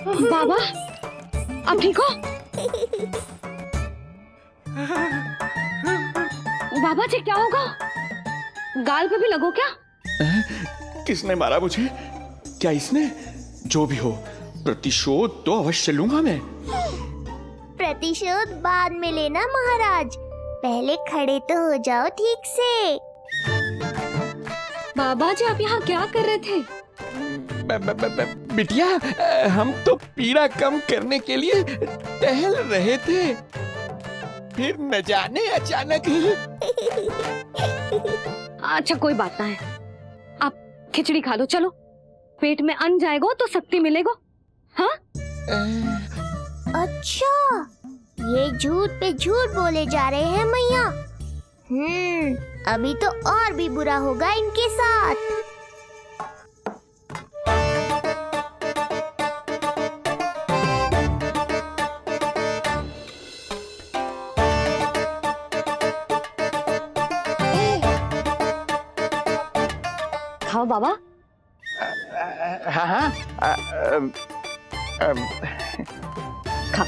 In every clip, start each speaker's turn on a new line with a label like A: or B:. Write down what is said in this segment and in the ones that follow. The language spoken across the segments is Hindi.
A: बाबा आप ठीक हो? बाबा जी क्या होगा? गाल पे भी लगो क्या?
B: किसने मारा मुझे? क्या इसने? जो भी हो, प्रतिशोध तो अवश्य लूंगा मैं।
C: प्रतिशोध बाद में लेना महाराज, पहले खड़े तो हो जाओ ठीक से।
A: बाबा जी आप यहाँ क्या कर रहे थे?
B: बिटिया, हम तो पीड़ा कम करने के लिए टहल रहे थे, फिर न जाने अचानक ही।
A: अच्छा कोई बात ना है, आप खिचड़ी खा लो, चलो पेट में अन्न जाएगा तो शक्ति मिलेगा। हाँ?
C: अच्छा, ये झूठ पे झूठ बोले जा रहे हैं मैया। अभी तो और भी बुरा होगा इनके साथ।
A: खाओ बाबा।
B: हाँ,
A: खा।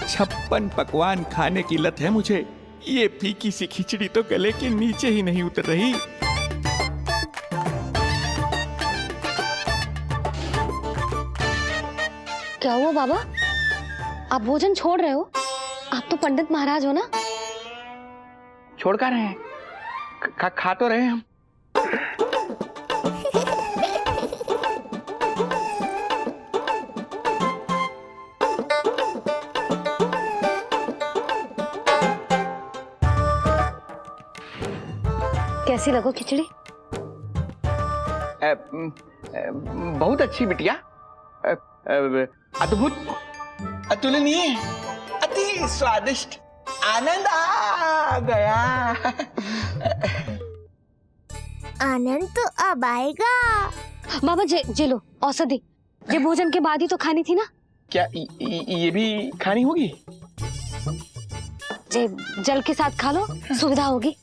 B: छप्पन पकवान खाने की लत है मुझे। ये फीकी सी खिचड़ी तो गले के नीचे ही नहीं उतर रही।
A: क्या हुआ बाबा? आप भोजन छोड़ रहे हो? आप तो पंडित महाराज हो ना?
B: छोड़ कर रहे हैं, खा तो रहे हैं हम।
A: कैसी लगो खिचड़ी?
B: बहुत अच्छी बिटिया, अद्भुत, अतुलनीय, अति स्वादिष्ट, आनंद आ गया।
C: आनंद तो अब आएगा।
A: बाबा जे लो औषधि, ये भोजन के बाद ही तो खानी थी ना?
B: क्या ये भी खानी होगी?
A: जे जल के साथ खा लो, सुविधा होगी।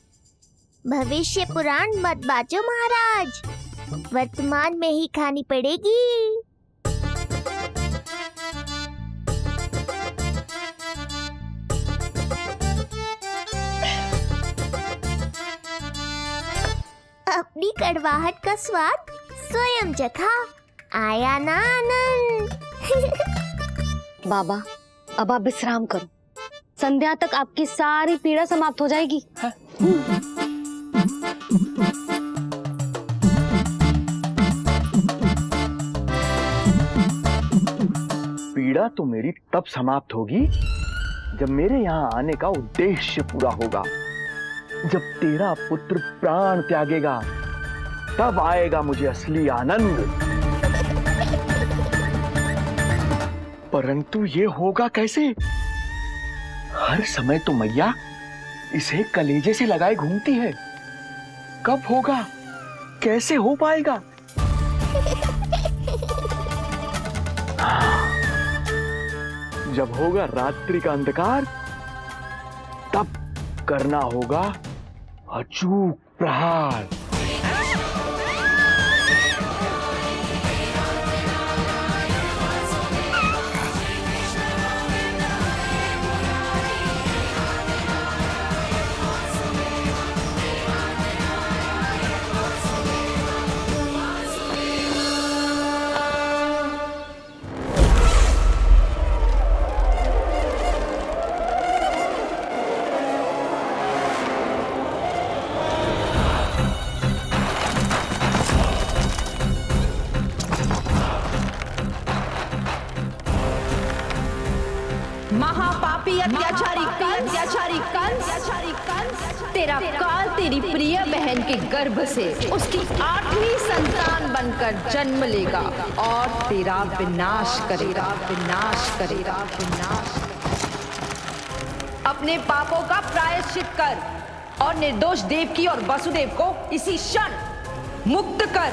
C: भविष्य पुराण मत बाचो महाराज, वर्तमान में ही खानी पड़ेगी। अपनी कड़वाहट का स्वाद स्वयं चखा, आया ना आनंद।
A: बाबा अब आप विश्राम करो, संध्या तक आपकी सारी पीड़ा समाप्त हो जाएगी।
B: पीड़ा तो मेरी तब समाप्त होगी जब मेरे यहाँ आने का उद्देश्य पूरा होगा। जब तेरा पुत्र प्राण त्यागेगा, तब आएगा मुझे असली आनंद। परंतु ये होगा कैसे? हर समय तो मैया इसे कलेजे से लगाए घूमती है। कब होगा? कैसे हो पाएगा? जब होगा रात्रि का अंधकार, तब करना होगा अचूक प्रहार।
D: महापापी अत्याचारी कंस, तेरा काल तेरी प्रिय बहन के गर्भ से उसकी 8वीं संतान बनकर जन्म लेगा और तेरा विनाश करेगा। अपने पापों का प्रायश्चित कर और निर्दोष देवकी और वसुदेव को इसी क्षण मुक्त कर।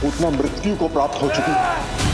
E: उतना मृत्यु को प्राप्त हो चुकी है।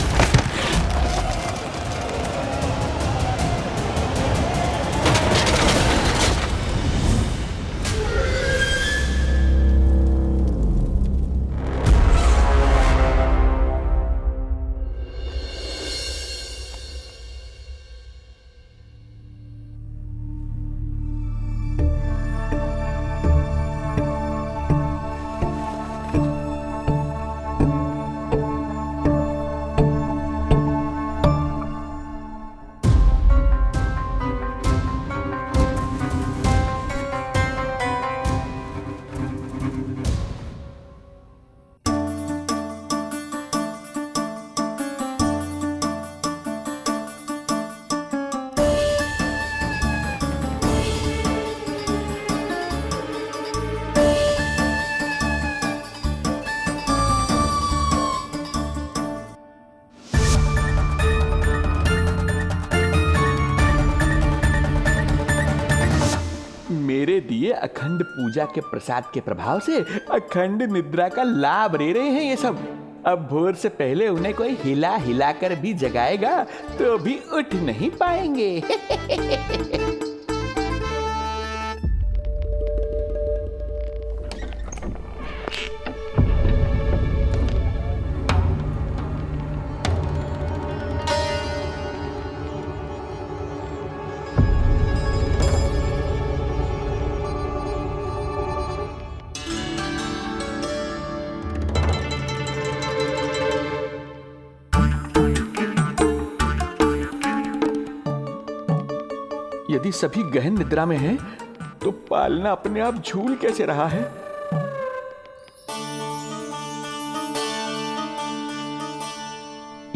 B: मेरे दिए अखंड पूजा के प्रसाद के प्रभाव से अखंड निद्रा का लाभ ले रहे हैं ये सब। अब भोर से पहले उन्हें कोई हिला हिलाकर भी जगाएगा तो भी उठ नहीं पाएंगे। यदि सभी गहन निद्रा में हैं, तो पालना अपने आप झूल कैसे रहा है?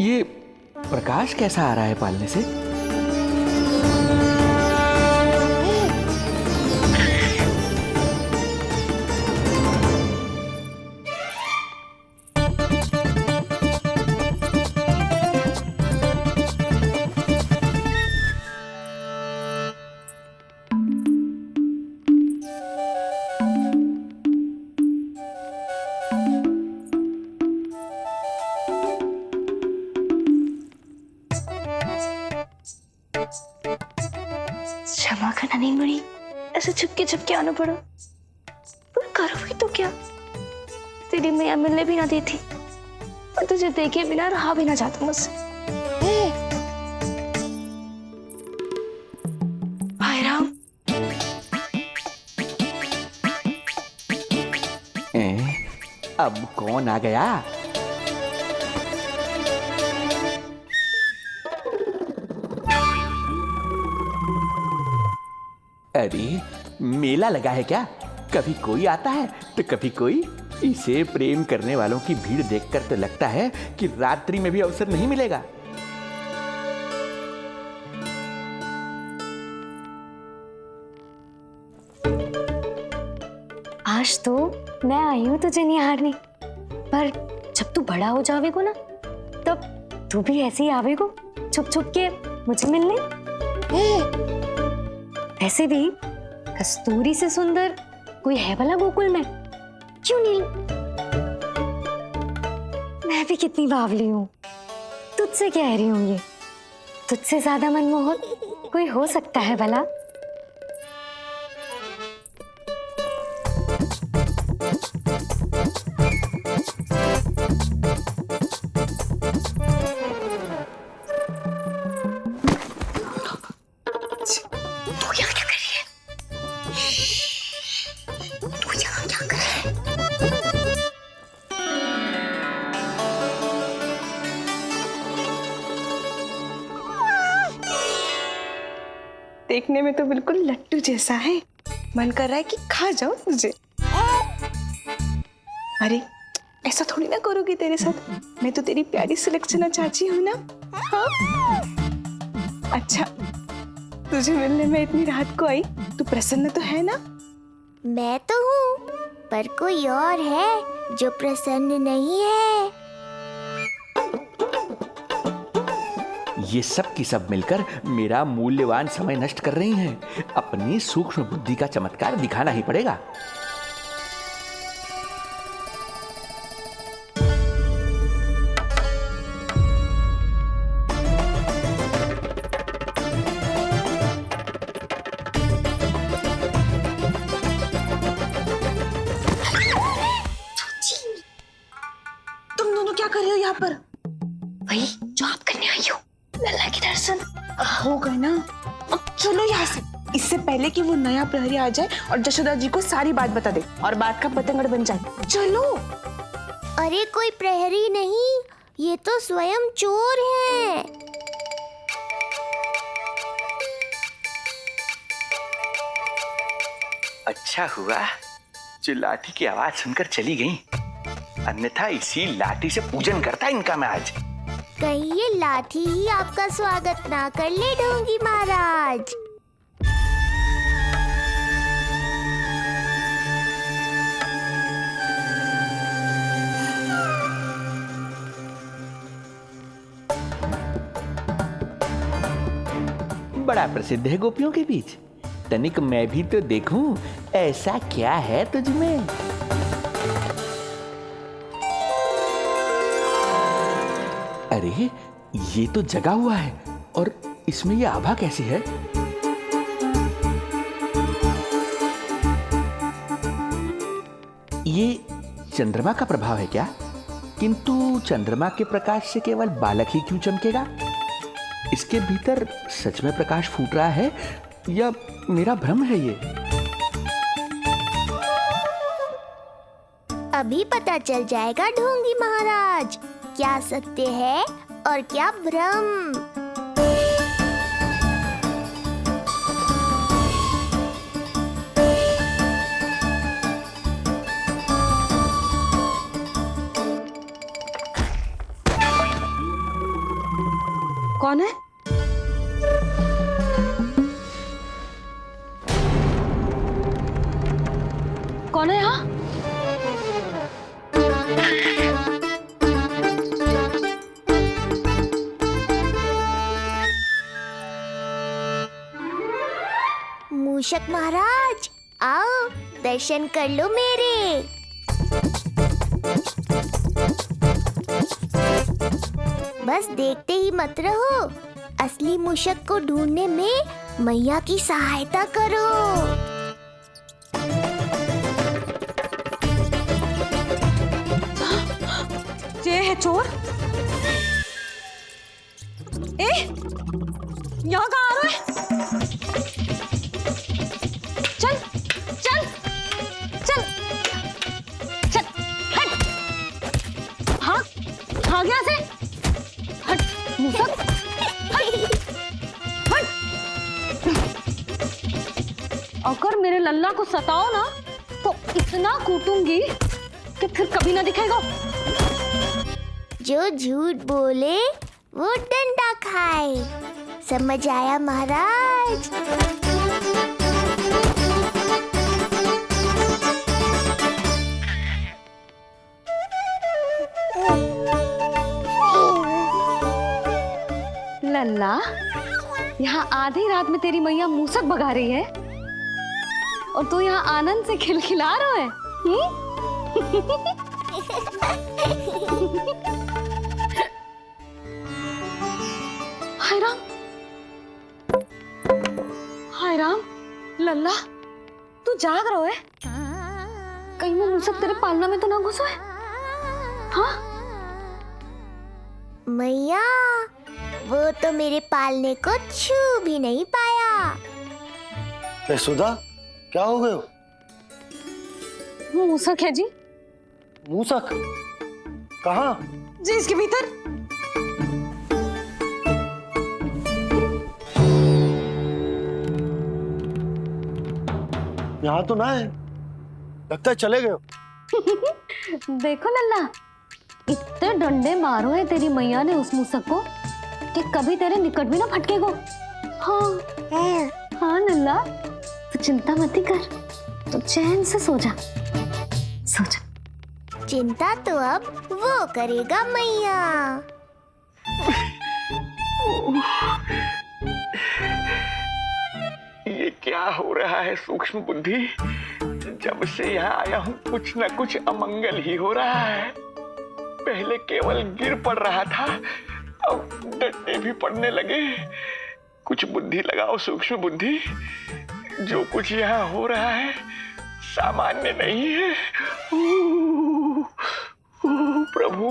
B: ये प्रकाश कैसा आ रहा है पालने से?
F: क्षमा करना नहीं मुड़ी, ऐसे छुपके आना पड़ा। पर करो भी तो क्या, तेरी मैया मिलने भी ना दी थी और तुझे देखे बिना रहा भी ना जाता मुझसे। भाई राम,
B: अब कौन आ गया? अरे मेला लगा है क्या? कभी कोई आता है तो कभी कोई। इसे प्रेम करने वालों की भीड़ देखकर तो लगता है कि रात्रि में भी अवसर नहीं मिलेगा।
F: आज तो मैं आई हूँ तुझे निहारने, पर जब तू बड़ा हो जावेगो ना, तब तू भी ऐसे ही आवेगो छुप छुप के मुझे मिलने। ऐसे भी कस्तूरी से सुंदर कोई है भला गोकुल में? क्यों नहीं? मैं भी कितनी बावली हूँ, तुझसे कह रही हूँ। ये तुझसे ज्यादा मनमोहक कोई हो सकता है भला?
G: देखने में तो बिल्कुल लट्टू जैसा है, मन कर रहा है कि खा जाओ तुझे। अरे ऐसा थोड़ी ना करोगी तेरे साथ, मैं तो तेरी प्यारी सुलक्षणा चाची हूँ ना। हाँ? अच्छा, तुझे मिलने में इतनी रात को आई, तू प्रसन्न तो है ना?
C: मैं तो हूँ, पर कोई और है जो प्रसन्न नहीं है।
B: ये सब की सब मिलकर मेरा मूल्यवान समय नष्ट कर रही हैं। अपनी सूक्ष्म बुद्धि का चमत्कार दिखाना ही पड़ेगा।
G: तुम दोनों क्या कर रहे हो यहाँ पर?
F: वही जो आप करने आई हो, लल्ला के दर्शन।
G: हो गए ना, अब चलो यहाँ से, इससे पहले कि वो नया प्रहरी आ जाए और जशोदा जी को सारी बात बता दे और बात का पतंगड़ बन जाए। चलो।
C: अरे कोई प्रहरी नहीं, ये तो स्वयं चोर है।
B: अच्छा हुआ जो लाठी की आवाज सुनकर चली गई, अन्यथा इसी लाठी से पूजन करता इनका मैं आज।
C: कहीं ये लाठी ही आपका स्वागत ना कर ले ढोंगी महाराज।
B: बड़ा प्रसिद्ध है गोपियों के बीच। तनिक मैं भी तो देखूं ऐसा क्या है तुझमें। अरे ये तो जगा हुआ है, और इसमें ये आभा कैसी है? ये चंद्रमा का प्रभाव है क्या? किंतु चंद्रमा के प्रकाश से केवल बालक ही क्यों चमकेगा? इसके भीतर सच में प्रकाश फूट रहा है या मेरा भ्रम है ये?
C: अभी पता चल जाएगा ढोंगी महाराज, क्या सत्य है और क्या भ्रम।
A: कौन है? कौन है यहाँ?
C: मूषक महाराज आओ, दर्शन कर लो मेरे। बस देखते ही मत रहो, असली मूषक को ढूंढने में मैया की सहायता करो।
A: ये है चोर। ए, यहाँ कहाँ आ रहा है? चल, चल, चल, चल, हट, भाग, भाग यहाँ से, हट, मूसक, हट, हट। अगर मेरे लल्ला को सताओ ना, तो इतना कूटूंगी कि फिर कभी ना दिखेगा।
C: जो झूठ बोले वो डंडा खाए, समझ आया महाराज?
A: लल्ला, यहाँ आधी रात में तेरी मैया मूसक भगा रही है और तू यहाँ आनंद से खिलखिला रहा है। हाय राम, हाय राम, लल्ला तू जाग रहा है? कहीं वो मूसक तेरे पालना में तो ना घुसो है? हाँ?
C: मैया, वो तो मेरे पालने को छू भी नहीं पाया।
H: सुधा, क्या हो गए?
A: वो मूसक है जी।
H: मूसक? कहाँ?
A: जी इसके भीतर।
H: यहाँ तो ना है, लगता है चले गए।
A: देखो लल्ला, इतने डंडे मारो है तेरी मैया ने उस मूसक को कि कभी तेरे निकट भी ना फटकेगो। हाँ हाँ लल्ला, तू चिंता मत कर, तो चैन से सो जा, सो जा।
C: चिंता तो अब वो करेगा मैया।
B: ये क्या हो रहा है सूक्ष्म बुद्धि? जब से यहाँ आया हूँ कुछ न कुछ अमंगल ही हो रहा है। पहले केवल गिर पड़ रहा था, अब डंडे भी पड़ने लगे। कुछ बुद्धि लगाओ सूक्ष्म बुद्धि, जो कुछ यहाँ हो रहा है सामान्य नहीं है। प्रभु,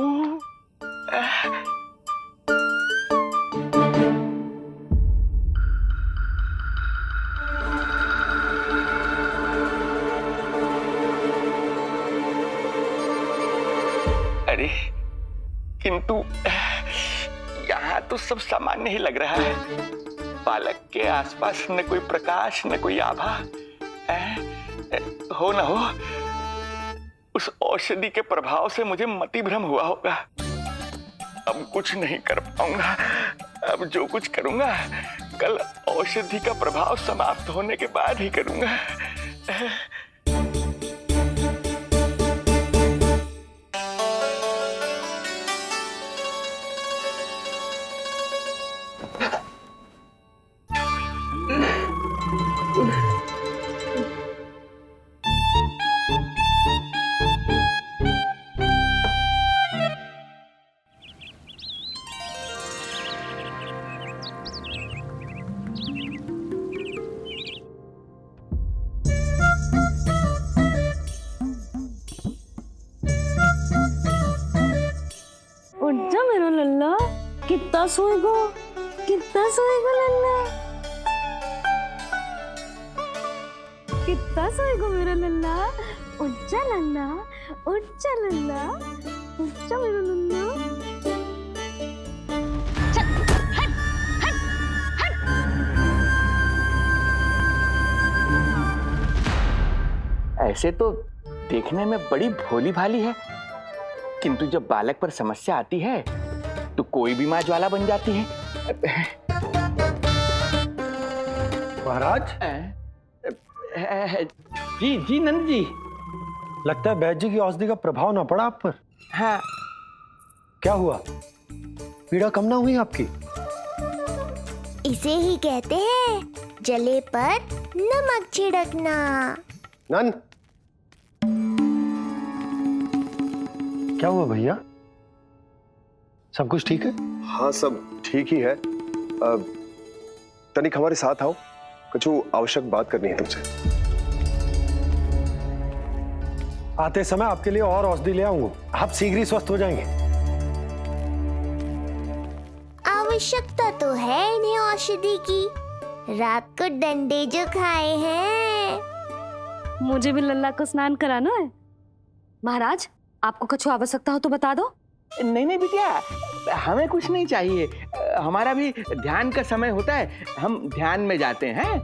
B: अरे किंतु यहाँ तो सब सामान्य ही लग रहा है। बालक के आसपास न कोई प्रकाश न कोई आभा। हो न हो उस औषधि के प्रभाव से मुझे मति भ्रम हुआ होगा। अब कुछ नहीं कर पाऊंगा। अब जो कुछ करूंगा कल औषधि का प्रभाव समाप्त होने के बाद ही करूंगा।
A: उठ जा मेरा लल्ला, कितना सोएगो, कितना सोएगो लल्ला, कितना सोएगो मेरा लल्ला। उठ जा लल्ला, उठ जा लल्ला, उठ जा मेरा लल्ला। चल, हट, हट, हट।
B: ऐसे तो देखने में बड़ी भोली भाली है, किंतु जब बालक पर समस्या आती है तो कोई भी माँ ज्वाला बन जाती है।
H: महाराज,
B: जी जी नंद जी।
H: लगता है वैद्य जी की औषधि का प्रभाव ना पड़ा आप पर।
B: हाँ।
H: क्या हुआ? पीड़ा कम ना हुई आपकी?
C: इसे ही कहते हैं जले पर नमक छिड़कना।
H: नंद, क्या हुआ भैया? सब कुछ ठीक है?
E: हाँ, सब ठीक ही है। तनिक हमारे साथ आओ, कुछ आवश्यक बात करनी है तुमसे।
H: आते समय आपके लिए और औषधि ले आऊंगा, आप शीघ्र ही स्वस्थ हो जाएंगे।
C: आवश्यकता तो है इन्हें औषधि की। रात को डंडे जो खाए हैं।
A: मुझे भी लल्ला को स्नान कराना है। महाराज, आपको कुछ आवश्यकता हो तो बता दो।
B: नहीं नहीं बिटिया, हमें कुछ नहीं चाहिए। हमारा भी ध्यान का समय होता है, हम ध्यान में जाते हैं।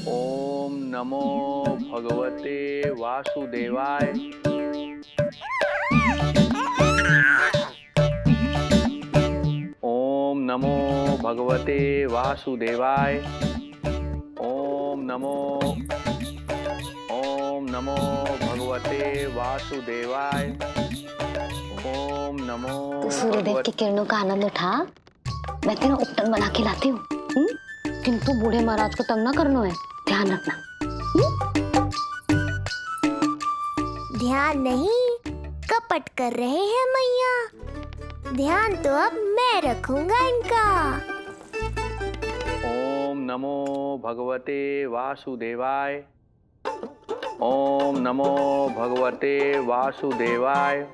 B: ओम नमो भगवते वासुदेवाय। ओम नमो भगवते वासुदेवाय। ओम नमो भगवते वासुदेवाय। ओम नमो।
A: तो सूर्यदेव की किरणों का आनंद उठा, मैं तेरा उपटन बना के लाती हूँ। किंतु बूढ़े महाराज को तंग ना करना है, ध्यान रखना।
C: ध्यान नहीं, कपट कर रहे हैं मैया। ध्यान तो अब मैं रखूंगा इनका।
B: ओम नमो भगवते वासुदेवाय। ओम नमो भगवते वासुदेवाय।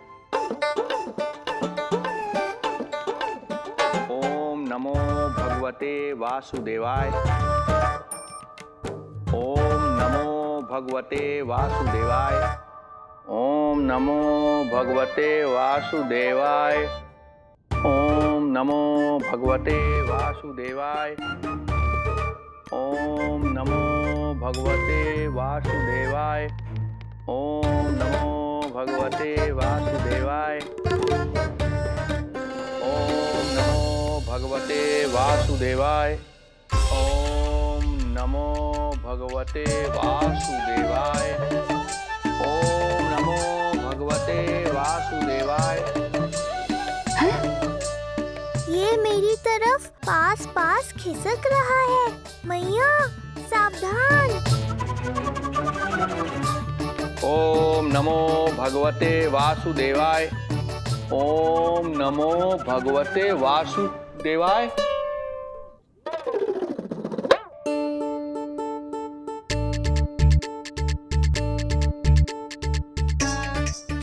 B: ओम नमो भगवते वासुदेवाय। ओम नमो भगवते वासुदेवाय। ओम नमो भगवते वासुदेवाय। ओम नमो भगवते वासुदेवाय। ओम नमो भगवते वासुदेवाय। ओम नमो भगवते वासुदेवाय। ओम नमो भगवते वासुदेवाय। नमो भगवते वासुदेवाय। ओम नमो भगवते वासुदेवाय।
C: ये मेरी तरफ पास पास खिसक रहा है। मैया सावधान।
B: ओम नमो भगवते वासुदेवाय। ओम नमो भगवते वासुदेवाय।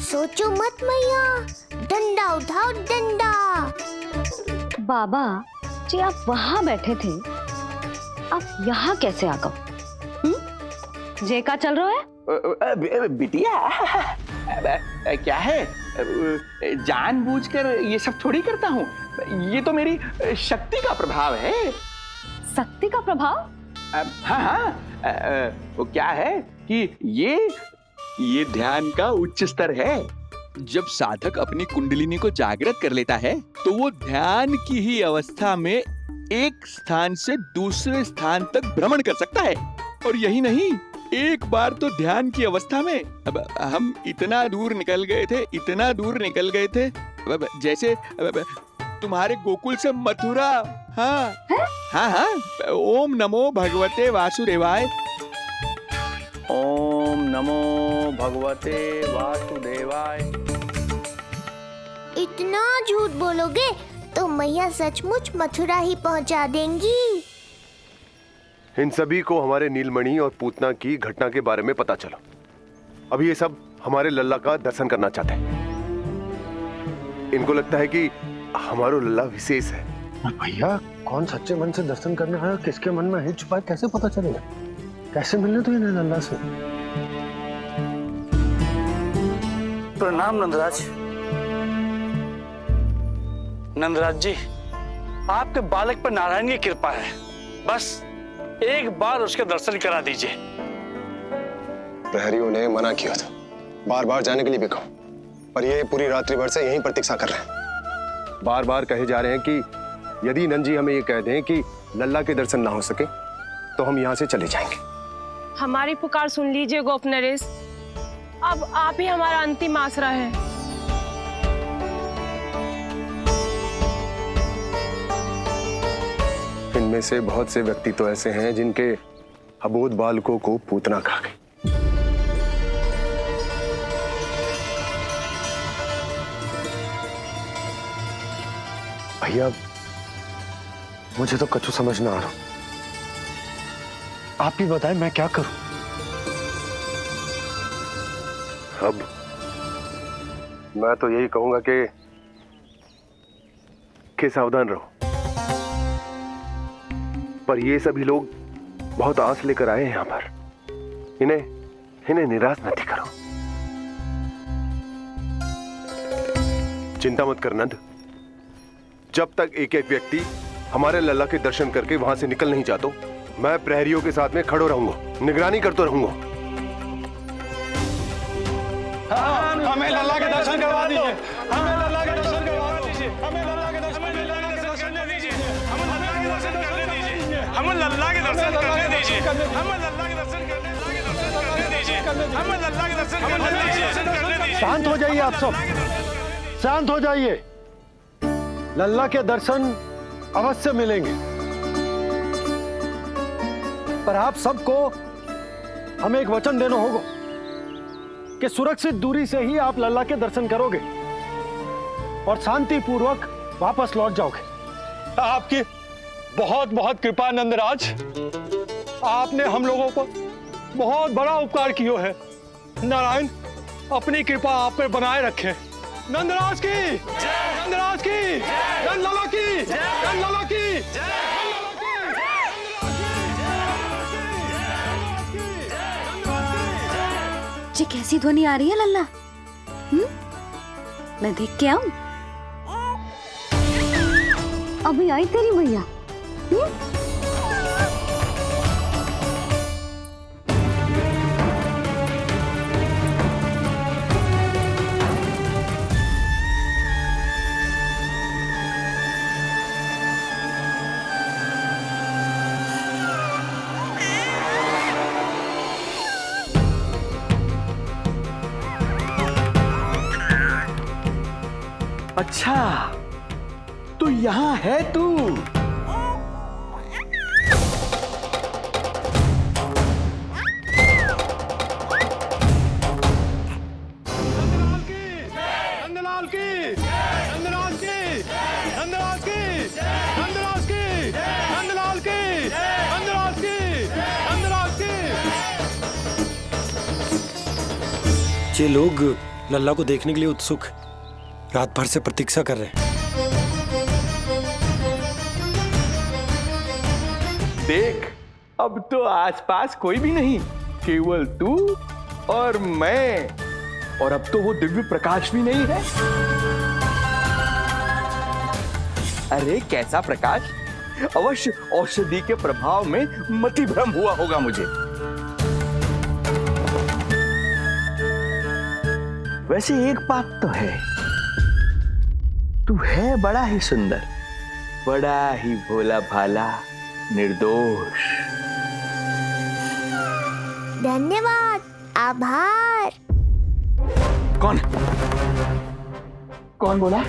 C: सोचो मत मैया, डंडा उठाओ डंडा।
A: बाबा जी आप वहां बैठे थे, आप यहाँ कैसे आ गए? जे का चल रहा है?
B: बिटिया क्या है, जानबूझकर ये सब थोड़ी करता हूँ। ये तो मेरी शक्ति का प्रभाव है।
A: शक्ति का प्रभाव?
B: हाँ हाँ, वो क्या है कि ये ध्यान का उच्च स्तर है।
I: जब साधक अपनी कुंडलिनी को जागृत कर लेता है तो वो ध्यान की ही अवस्था में एक स्थान से दूसरे स्थान तक भ्रमण कर सकता है। और यही नहीं, एक बार तो ध्यान की अवस्था में अब हम इतना दूर निकल गए थे जैसे तुम्हारे गोकुल से मथुरा। हाँ हाँ हाँ। ओम नमो भगवते वासुदेवाय।
B: ओम नमो भगवते वासुदेवाय।
C: इतना झूठ बोलोगे तो मैया सचमुच मथुरा ही पहुंचा देंगी।
E: इन सभी को हमारे नीलमणि और पूतना की घटना के बारे में पता चला। अभी ये सब हमारे लल्ला का दर्शन करना चाहते हैं। इनको लगता है कि हमारा लल्ला विशेष है।
H: भैया कौन सच्चे मन से दर्शन करने आया, किसके मन में है छुपा, कैसे पता चलेगा? कैसे मिलने तो इन्हें लल्ला से?
J: प्रणाम नंदराज। नंदराज जी, आपके बालक पर नारायण की कृपा है। बस एक बार उसके दर्शन करा दीजिए।
E: प्रहरियों ने मना किया था, बार बार जाने के लिए भी कहा, पर ये पूरी रात्रि भर से यहीं प्रतीक्षा कर रहे हैं। बार बार कहे जा रहे हैं कि यदि नंजी हमें ये कह दें कि लल्ला के दर्शन ना हो सके तो हम यहाँ से चले जाएंगे।
K: हमारी पुकार सुन लीजिए गोप नरेश, अब आप ही हमारा अंतिम आसरा है।
E: इनमें से बहुत से व्यक्ति तो ऐसे हैं जिनके अबोध बालकों को पूतना खा गई। भैया मुझे तो कछु समझ ना आ रहा।
H: आप ही बताएं मैं क्या करूं?
E: अब मैं तो यही कहूंगा कि सावधान रहो। पर ये सभी लोग बहुत आस लेकर आए हैं यहाँ पर। इन्हें निराश मत करो। चिंता मत कर नंद। जब तक एक एक व्यक्ति हमारे लल्ला के दर्शन करके वहां से निकल नहीं जाता, मैं प्रहरियों के साथ में खड़ो रहूंगा, निगरानी करता रहूंगा।
H: हमें लल्ला के दर्शन करवा दीजिए। हमें लल्ला के दर्शन करवा दीजिए। हमें लल्ला के दर्शन करने दीजिए। हमें लल्ला के दर्शन करने दीजिए। हमें लल्ला के दर्शन करने दीजिए। हमें लल्ला के दर्शन करने दीजिए। हमें लल्ला के दर्शन करने दीजिए। शांत हो जाइए आप सब, शांत हो जाइए। लल्ला के दर्शन अवश्य मिलेंगे, पर आप सबको हमें एक वचन देना होगा कि सुरक्षित दूरी से ही आप लल्ला के दर्शन करोगे और शांति पूर्वक वापस लौट जाओगे। आपकी बहुत बहुत कृपा नंदराज। आपने हम लोगों को बहुत बड़ा उपकार किया है। नारायण अपनी कृपा आप पर बनाए रखे। नंदराज की, नंदराज की, नंदलाला की, नंदलाला की।
A: जी कैसी ध्वनि आ रही है लल्ला? मैं देख के आऊं? अभी आई तेरी मैया।
B: अच्छा, तो यहाँ है तू।
H: नंदलाल की, नंदलाल की, नंदलाल की, नंदलाल की, नंदलाल की, नंदलाल की, नंदलाल की।
L: ये लोग लल्ला को देखने के लिए उत्सुक रात भर से प्रतीक्षा कर रहे हैं।
B: देख, अब तो आसपास कोई भी नहीं, केवल तू और मैं। और अब तो वो दिव्य प्रकाश भी नहीं है। अरे कैसा प्रकाश? अवश्य औषधि के प्रभाव में मतिभ्रम हुआ होगा मुझे। वैसे एक बात तो है, तू है बड़ा ही सुंदर, बड़ा ही भोला भाला, निर्दोष।
C: धन्यवाद, आभार।
B: कौन कौन बोला?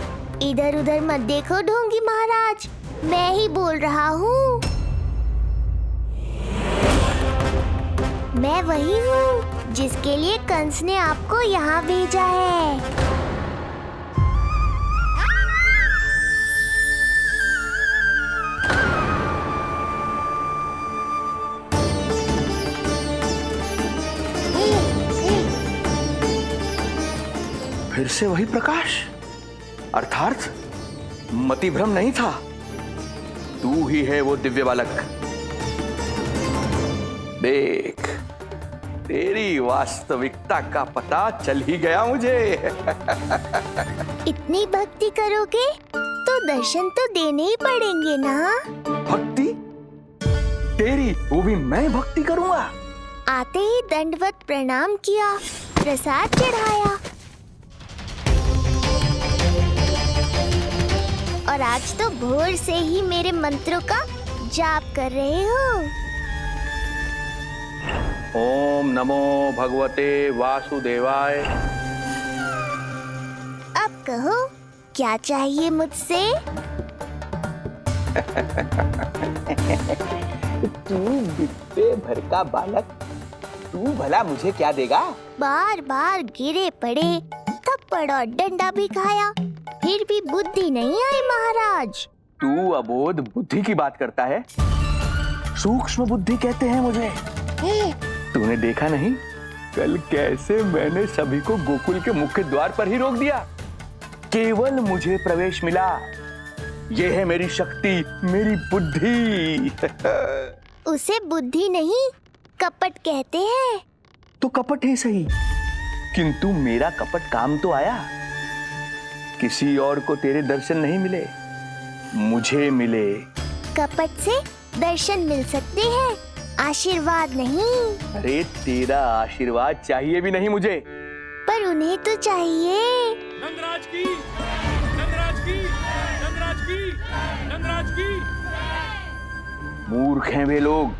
C: इधर उधर मत देखो ढोंगी महाराज, मैं ही बोल रहा हूँ। मैं वही हूँ जिसके लिए कंस ने आपको यहाँ भेजा है।
B: फिर से वही प्रकाश, अर्थात मतिभ्रम नहीं था। तू ही है वो दिव्य बालक। देख, तेरी वास्तविकता का पता चल ही गया मुझे।
C: इतनी भक्ति करोगे तो दर्शन तो देने ही पड़ेंगे ना।
B: भक्ति? तेरी? वो भी मैं भक्ति करूंगा?
C: आते ही दंडवत प्रणाम किया, प्रसाद चढ़ाया, और आज तो भोर से ही मेरे मंत्रों का जाप कर रहे हो।
B: ओम नमो भगवते वासुदेवाय।
C: अब कहो, क्या चाहिए मुझसे?
B: तू बित्ते भर का बालक, तू भला मुझे क्या देगा?
C: बार बार गिरे पड़े, थप्पड़ और डंडा भी खाया, फिर भी बुद्धि नहीं आई महाराज।
B: तू अबोध बुद्धि की बात करता है? सूक्ष्म बुद्धि कहते हैं मुझे। तूने देखा नहीं कल कैसे मैंने सभी को गोकुल के मुख्य द्वार पर ही रोक दिया? केवल मुझे प्रवेश मिला। यह है मेरी शक्ति, मेरी बुद्धि।
C: उसे बुद्धि नहीं, कपट कहते हैं।
B: तो कपट ही सही, किंतु मेरा कपट काम तो आया। किसी और को तेरे दर्शन नहीं मिले, मुझे मिले।
C: कपट से दर्शन मिल सकते हैं, आशीर्वाद नहीं।
B: अरे तेरा आशीर्वाद चाहिए भी नहीं मुझे।
C: पर उन्हें तो चाहिए।
H: नंदराज की, नंदराज की, नंदराज की, नंदराज की।
B: मूर्ख हैं वे लोग।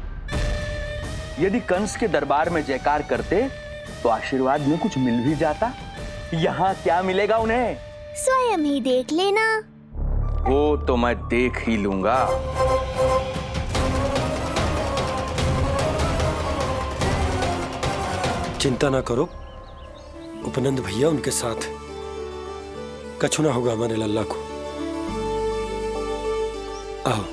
B: यदि कंस के दरबार में जयकार करते तो आशीर्वाद में कुछ मिल भी जाता। यहाँ क्या मिलेगा उन्हें?
C: स्वयं ही देख लेना।
B: वो तो मैं देख ही लूंगा।
L: चिंता ना करो, उपनंद भैया उनके साथ, कछु ना होगा हमारे लल्ला को। आओ।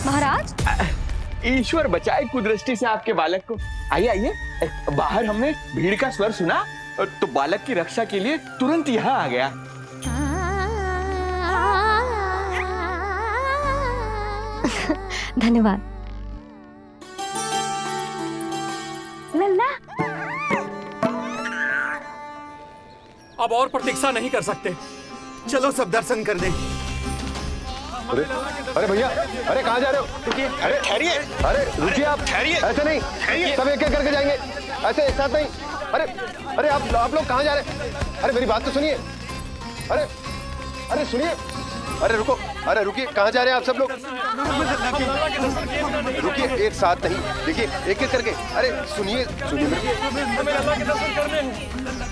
A: महाराज,
B: ईश्वर बचाए कुदृष्टि से आपके बालक को। आइए आइए, बाहर हमने भीड़ का स्वर सुना तो बालक की रक्षा के लिए तुरंत यहाँ आ गया।
A: धन्यवाद। लल्ला,
M: अब और प्रतीक्षा नहीं कर सकते, चलो सब दर्शन कर दें।
H: अरे भैया, अरे कहाँ जा रहे हो? अरे ठहरिए, अरे रुकिए, आप ठहरिए। ऐसे नहीं, सब एक एक करके जाएंगे, ऐसे एक साथ नहीं। अरे आप लोग कहाँ जा रहे हैं? अरे मेरी बात तो सुनिए। अरे सुनिए।
E: अरे रुको, अरे रुकिए, कहाँ जा रहे हैं आप सब लोग? रुकिए, एक साथ नहीं, देखिए एक एक करके। अरे सुनिए सुनिए,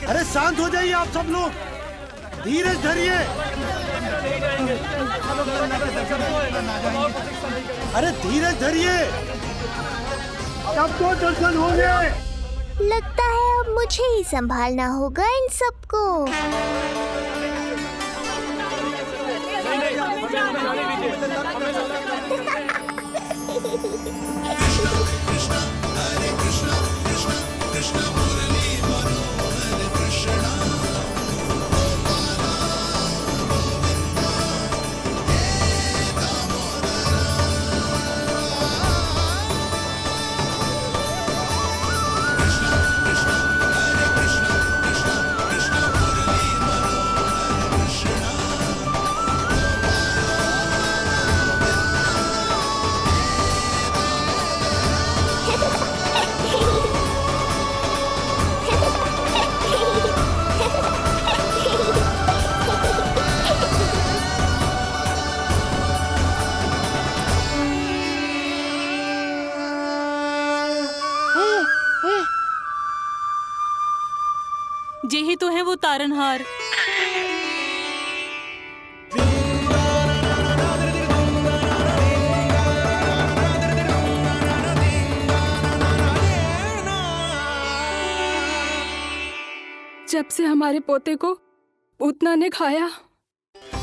H: अरे शांत हो जाइए आप सब लोग, धीरज धरिए। अरे धीरज धरिए, सबको दर्शन होंगे।
C: लगता है अब मुझे ही संभालना होगा इन सबको।
K: जे ही तो है वो तारनहार। जब से हमारे पोते को पूतना ने खाया,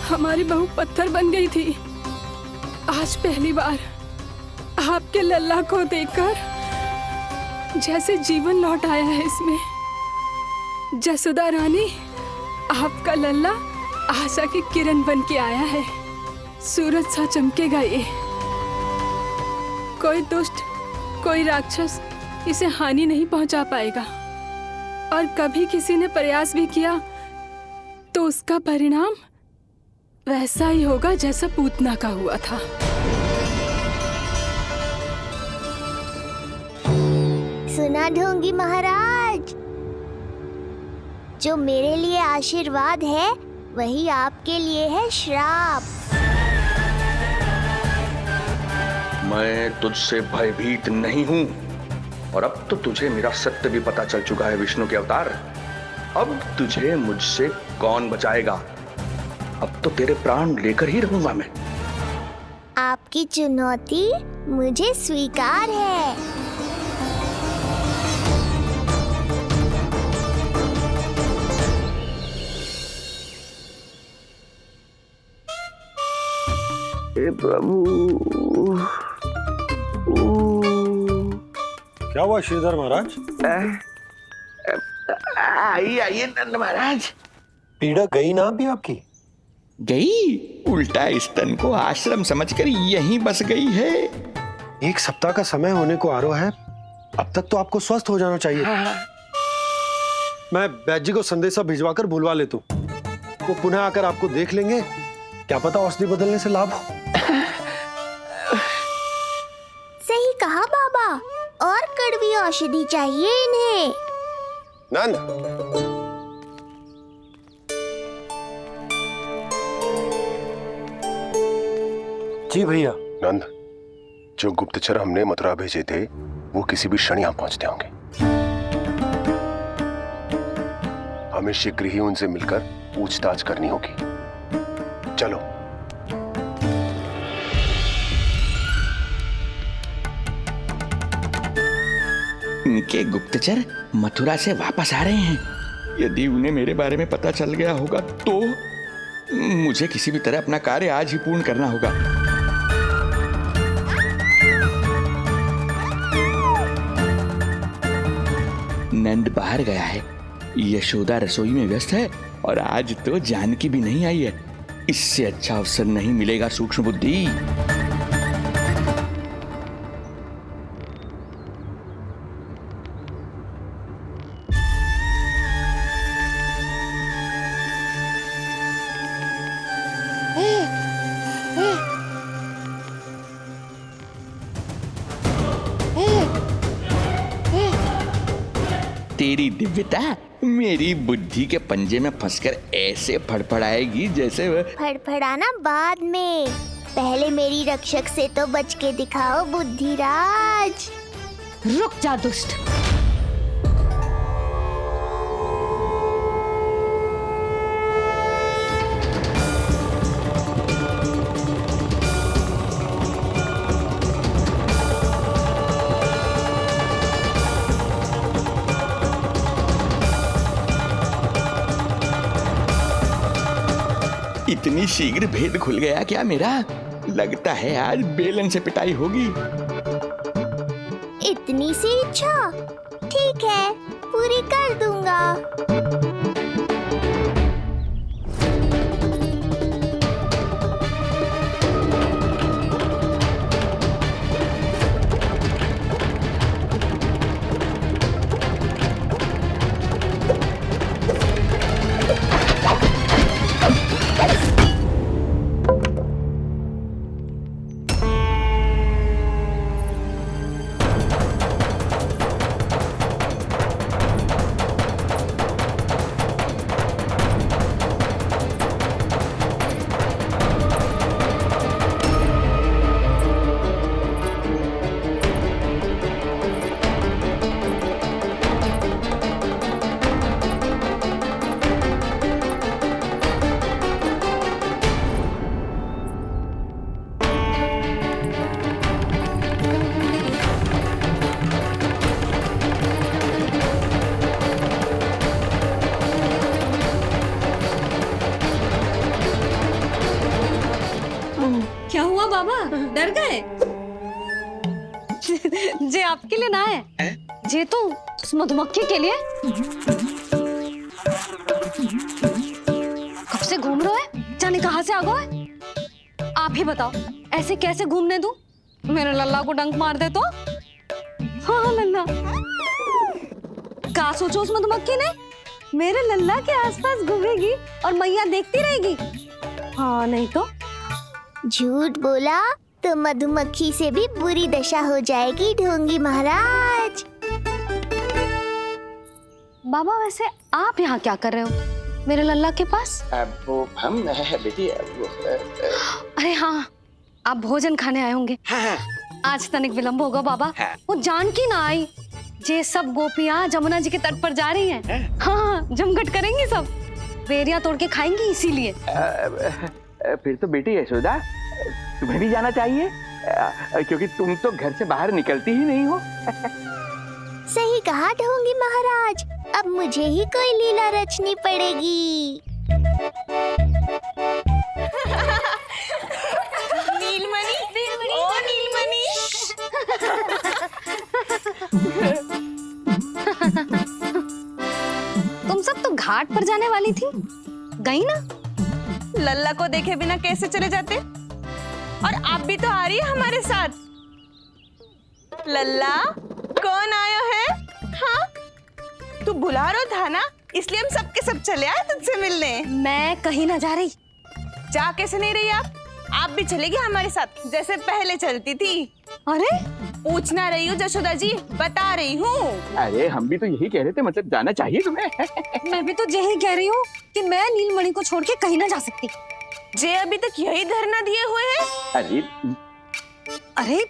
K: हमारी बहू पत्थर बन गई थी। आज पहली बार आपके लल्ला को देखकर जैसे जीवन लौट आया है इसमें। जसोदा रानी, आपका लल्ला आशा की किरण बन के आया है। सूरज सा चमकेगा ये। कोई दुष्ट, कोई राक्षस इसे हानि नहीं पहुंचा पाएगा। और कभी किसी ने प्रयास भी किया तो उसका परिणाम वैसा ही होगा जैसा पूतना का हुआ था।
C: सुना ढोंगी महाराज, जो मेरे लिए आशीर्वाद है वही आपके लिए है श्राप।
N: मैं तुझसे भयभीत नहीं हूं, और अब तो तुझे मेरा सत्य भी पता चल चुका है विष्णु के अवतार। अब तुझे मुझसे कौन बचाएगा? अब तो तेरे प्राण लेकर ही रहूंगा मैं।
C: आपकी चुनौती मुझे स्वीकार है।
B: हे प्रभु।
L: क्या हुआ श्रीधर महाराज?
N: आइए आइए नंद महाराज।
L: पीड़ा गई ना अभी आपकी?
I: गई? उल्टा स्तन को आश्रम समझकर यहीं बस गई है।
L: 1 सप्ताह का समय होने को आ रहा है, अब तक तो आपको स्वस्थ हो जाना चाहिए। मैं बैद जी को संदेशा भिजवाकर बुलवा लेता हूँ। वो पुनः आकर आपको देख लेंगे, क्या पता औषधि बदलने से लाभ हो।
C: सही कहा बाबा, और कड़वी औषधि चाहिए इन्हें।
E: नंद,
L: जी भैया।
E: नंद, जो गुप्तचर हमने मथुरा भेजे थे वो किसी भी क्षण यहाँ पहुंचते होंगे। हमें शीघ्र ही उनसे मिलकर पूछताछ करनी होगी। चलो।
I: इनके गुप्तचर मथुरा से वापस आ रहे हैं। यदि उन्हें मेरे बारे में पता चल गया होगा तो मुझे किसी भी तरह अपना कार्य आज ही पूर्ण करना होगा। नंद बाहर गया है, यशोदा रसोई में व्यस्त है, और आज तो जानकी भी नहीं आई है। इससे अच्छा अवसर नहीं मिलेगा सूक्ष्म बुद्धि। तेरी दिव्यता मेरी बुद्धि के पंजे में फंसकर ऐसे फड़फड़ाएगी जैसे
C: फड़फड़ाना बाद में, पहले मेरी रक्षक से तो बच के दिखाओ बुद्धिराज।
A: रुक जा दुष्ट।
I: इतनी शीघ्र भेद खुल गया क्या मेरा? लगता है आज बेलन से पिटाई होगी।
C: इतनी सी इच्छा? ठीक है, पूरी कर दूंगा।
A: क्या हुआ बाबा, डर गए? जे आपके लिए ना है, जे तो उस मधुमक्खी के लिए। कब से घूम रहे हैं, जाने कहाँ से आ गए? आप ही बताओ, ऐसे कैसे घूमने दूं? मेरे लल्ला को डंक मार दे तो? हाँ लल्ला, क्या सोचो उस मधुमक्खी ने? मेरे लल्ला के आसपास घूमेगी और मैया देखती रहेगी। हाँ नहीं तो?
C: झूठ बोला तो मधुमक्खी से भी बुरी दशा हो जाएगी ढोंगी महाराज।
A: बाबा वैसे आप यहाँ क्या कर रहे हो मेरे लल्ला के पास?
N: वो हम बेटी
A: अरे हाँ, आप भोजन खाने आए होंगे।
N: हाँ।
A: आज तनिक विलंब होगा बाबा।
N: हाँ।
A: वो जानकी ना आई, जे सब गोपियाँ जमुना जी के तट पर जा रही हैं। हाँ, जमघट करेंगी सब, बेरियां तोड़ के खाएंगी इसीलिए।
B: फिर तो बेटी यशोदा, तुम्हें भी जाना चाहिए, क्योंकि तुम तो घर से बाहर निकलती ही नहीं हो।
C: सही कहा ढोंगी महाराज, अब मुझे ही कोई लीला रचनी पड़ेगी।
G: नीलमणि, ओ नीलमणि।
A: तुम सब तो घाट पर जाने वाली थी, गई ना?
G: लल्ला को देखे बिना कैसे चले जाते? और आप भी तो आ रही है हमारे साथ। लल्ला, कौन आया है? हाँ, तू बुला रहा था ना, इसलिए हम सब के सब चले आए तुझसे मिलने।
A: मैं कहीं ना जा रही।
G: जा कैसे नहीं रही आप भी चलेगी हमारे साथ जैसे पहले चलती थी।
A: अरे
G: पूछना रही हूँ जशोदा जी, बता रही हूँ।
B: अरे हम भी तो यही कह रहे थे, मतलब जाना चाहिए तुम्हें।
A: मैं भी तो यही कह रही हूँ कि मैं नीलमणि को छोड़ के कहीं ना जा सकती।
G: जे अभी तक यही धरना दिए हुए हैं।
A: अरे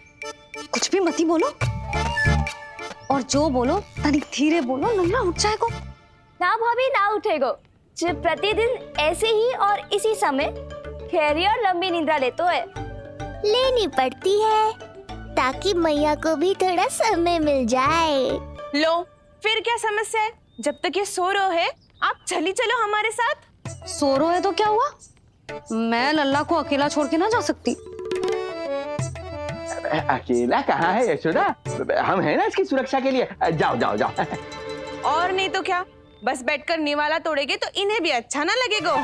A: कुछ भी मती बोलो, और जो बोलो तनिक धीरे बोलो, लल्ला उठ जाएगो।
F: ना भाभी ना उठेगो, जो प्रतिदिन ऐसे ही और इसी समय गहरी और लंबी निद्रा लेते है।
C: लेनी पड़ती है ताकि मैया को भी थोड़ा समय मिल जाए।
G: लो, फिर क्या समस्या है? जब तक ये सो रहे है, आप चली चलो हमारे साथ।
A: सो रहे है तो क्या हुआ? मैं लल्ला को अकेला छोड़ के ना जा सकती।
B: अकेला कहाँ है यशोदा, हम हैं ना इसकी सुरक्षा के लिए। जाओ जाओ जाओ।
G: और नहीं तो क्या, बस बैठकर निवाला तोड़ेगे तो इन्हें भी अच्छा ना लगेगा।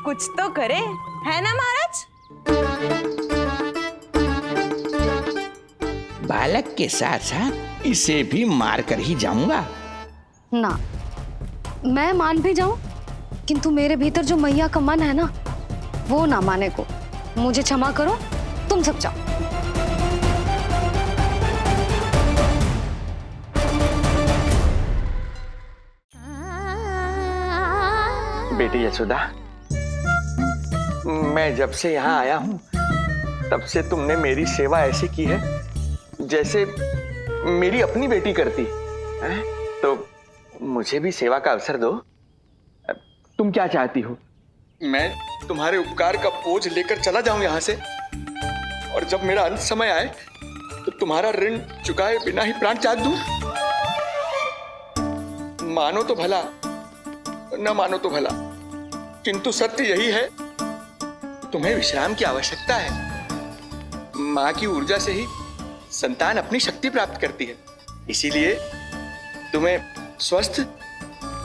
G: कुछ तो करे, है ना महाराज?
I: बालक के साथ साथ इसे भी मार कर ही जाऊंगा।
A: ना, मैं मान भी जाऊं, किंतु मेरे भीतर जो मैया का मन है ना, वो ना माने को। मुझे क्षमा करो, तुम सब जाओ।
N: बेटी यशोदा, मैं जब से यहाँ आया हूँ तब से तुमने मेरी सेवा ऐसी की है जैसे मेरी अपनी बेटी करती है। तो मुझे भी सेवा का अवसर दो। तुम क्या चाहती हो? मैं तुम्हारे उपकार का बोझ लेकर चला जाऊं यहाँ से, और जब मेरा अंत समय आए तो तुम्हारा ऋण चुकाए बिना ही प्राण त्याग दूं। मानो तो भला, न मानो तो भला, किंतु सत्य यही है, तुम्हें विश्राम की आवश्यकता है। माँ की ऊर्जा से ही संतान अपनी शक्ति प्राप्त करती है, इसीलिए तुम्हें स्वस्थ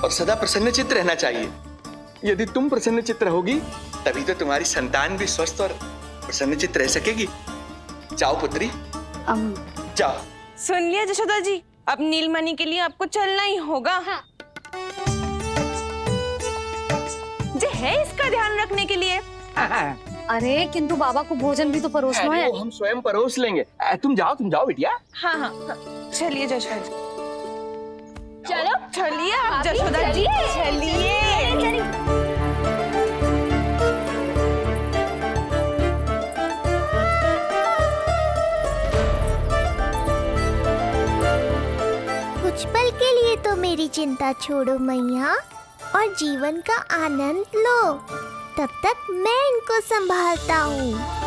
N: और सदा प्रसन्नचित्त रहना चाहिए। यदि तुम प्रसन्नचित्त रहोगी तभी तो तुम्हारी संतान भी स्वस्थ और प्रसन्नचित्त रह सकेगी। जाओ पुत्री, जाओ।
G: सुन लिया जशोदा जी, अब नीलमणि के लिए आपको चलना ही होगा। हाँ। जे है इसका ध्यान रखने के लिए।
A: अरे किंतु बाबा को भोजन भी तो परोसना है।
N: हम स्वयं परोस लेंगे। तुम जाओ बिटिया।
G: हाँ हाँ, चलिए जशोदा जी। चलो चलिए आप जशोदा जी, चलिए।
C: कुछ पल के लिए तो मेरी चिंता छोड़ो मैया और जीवन का आनंद लो। तब तक मैं इनको संभालता हूँ।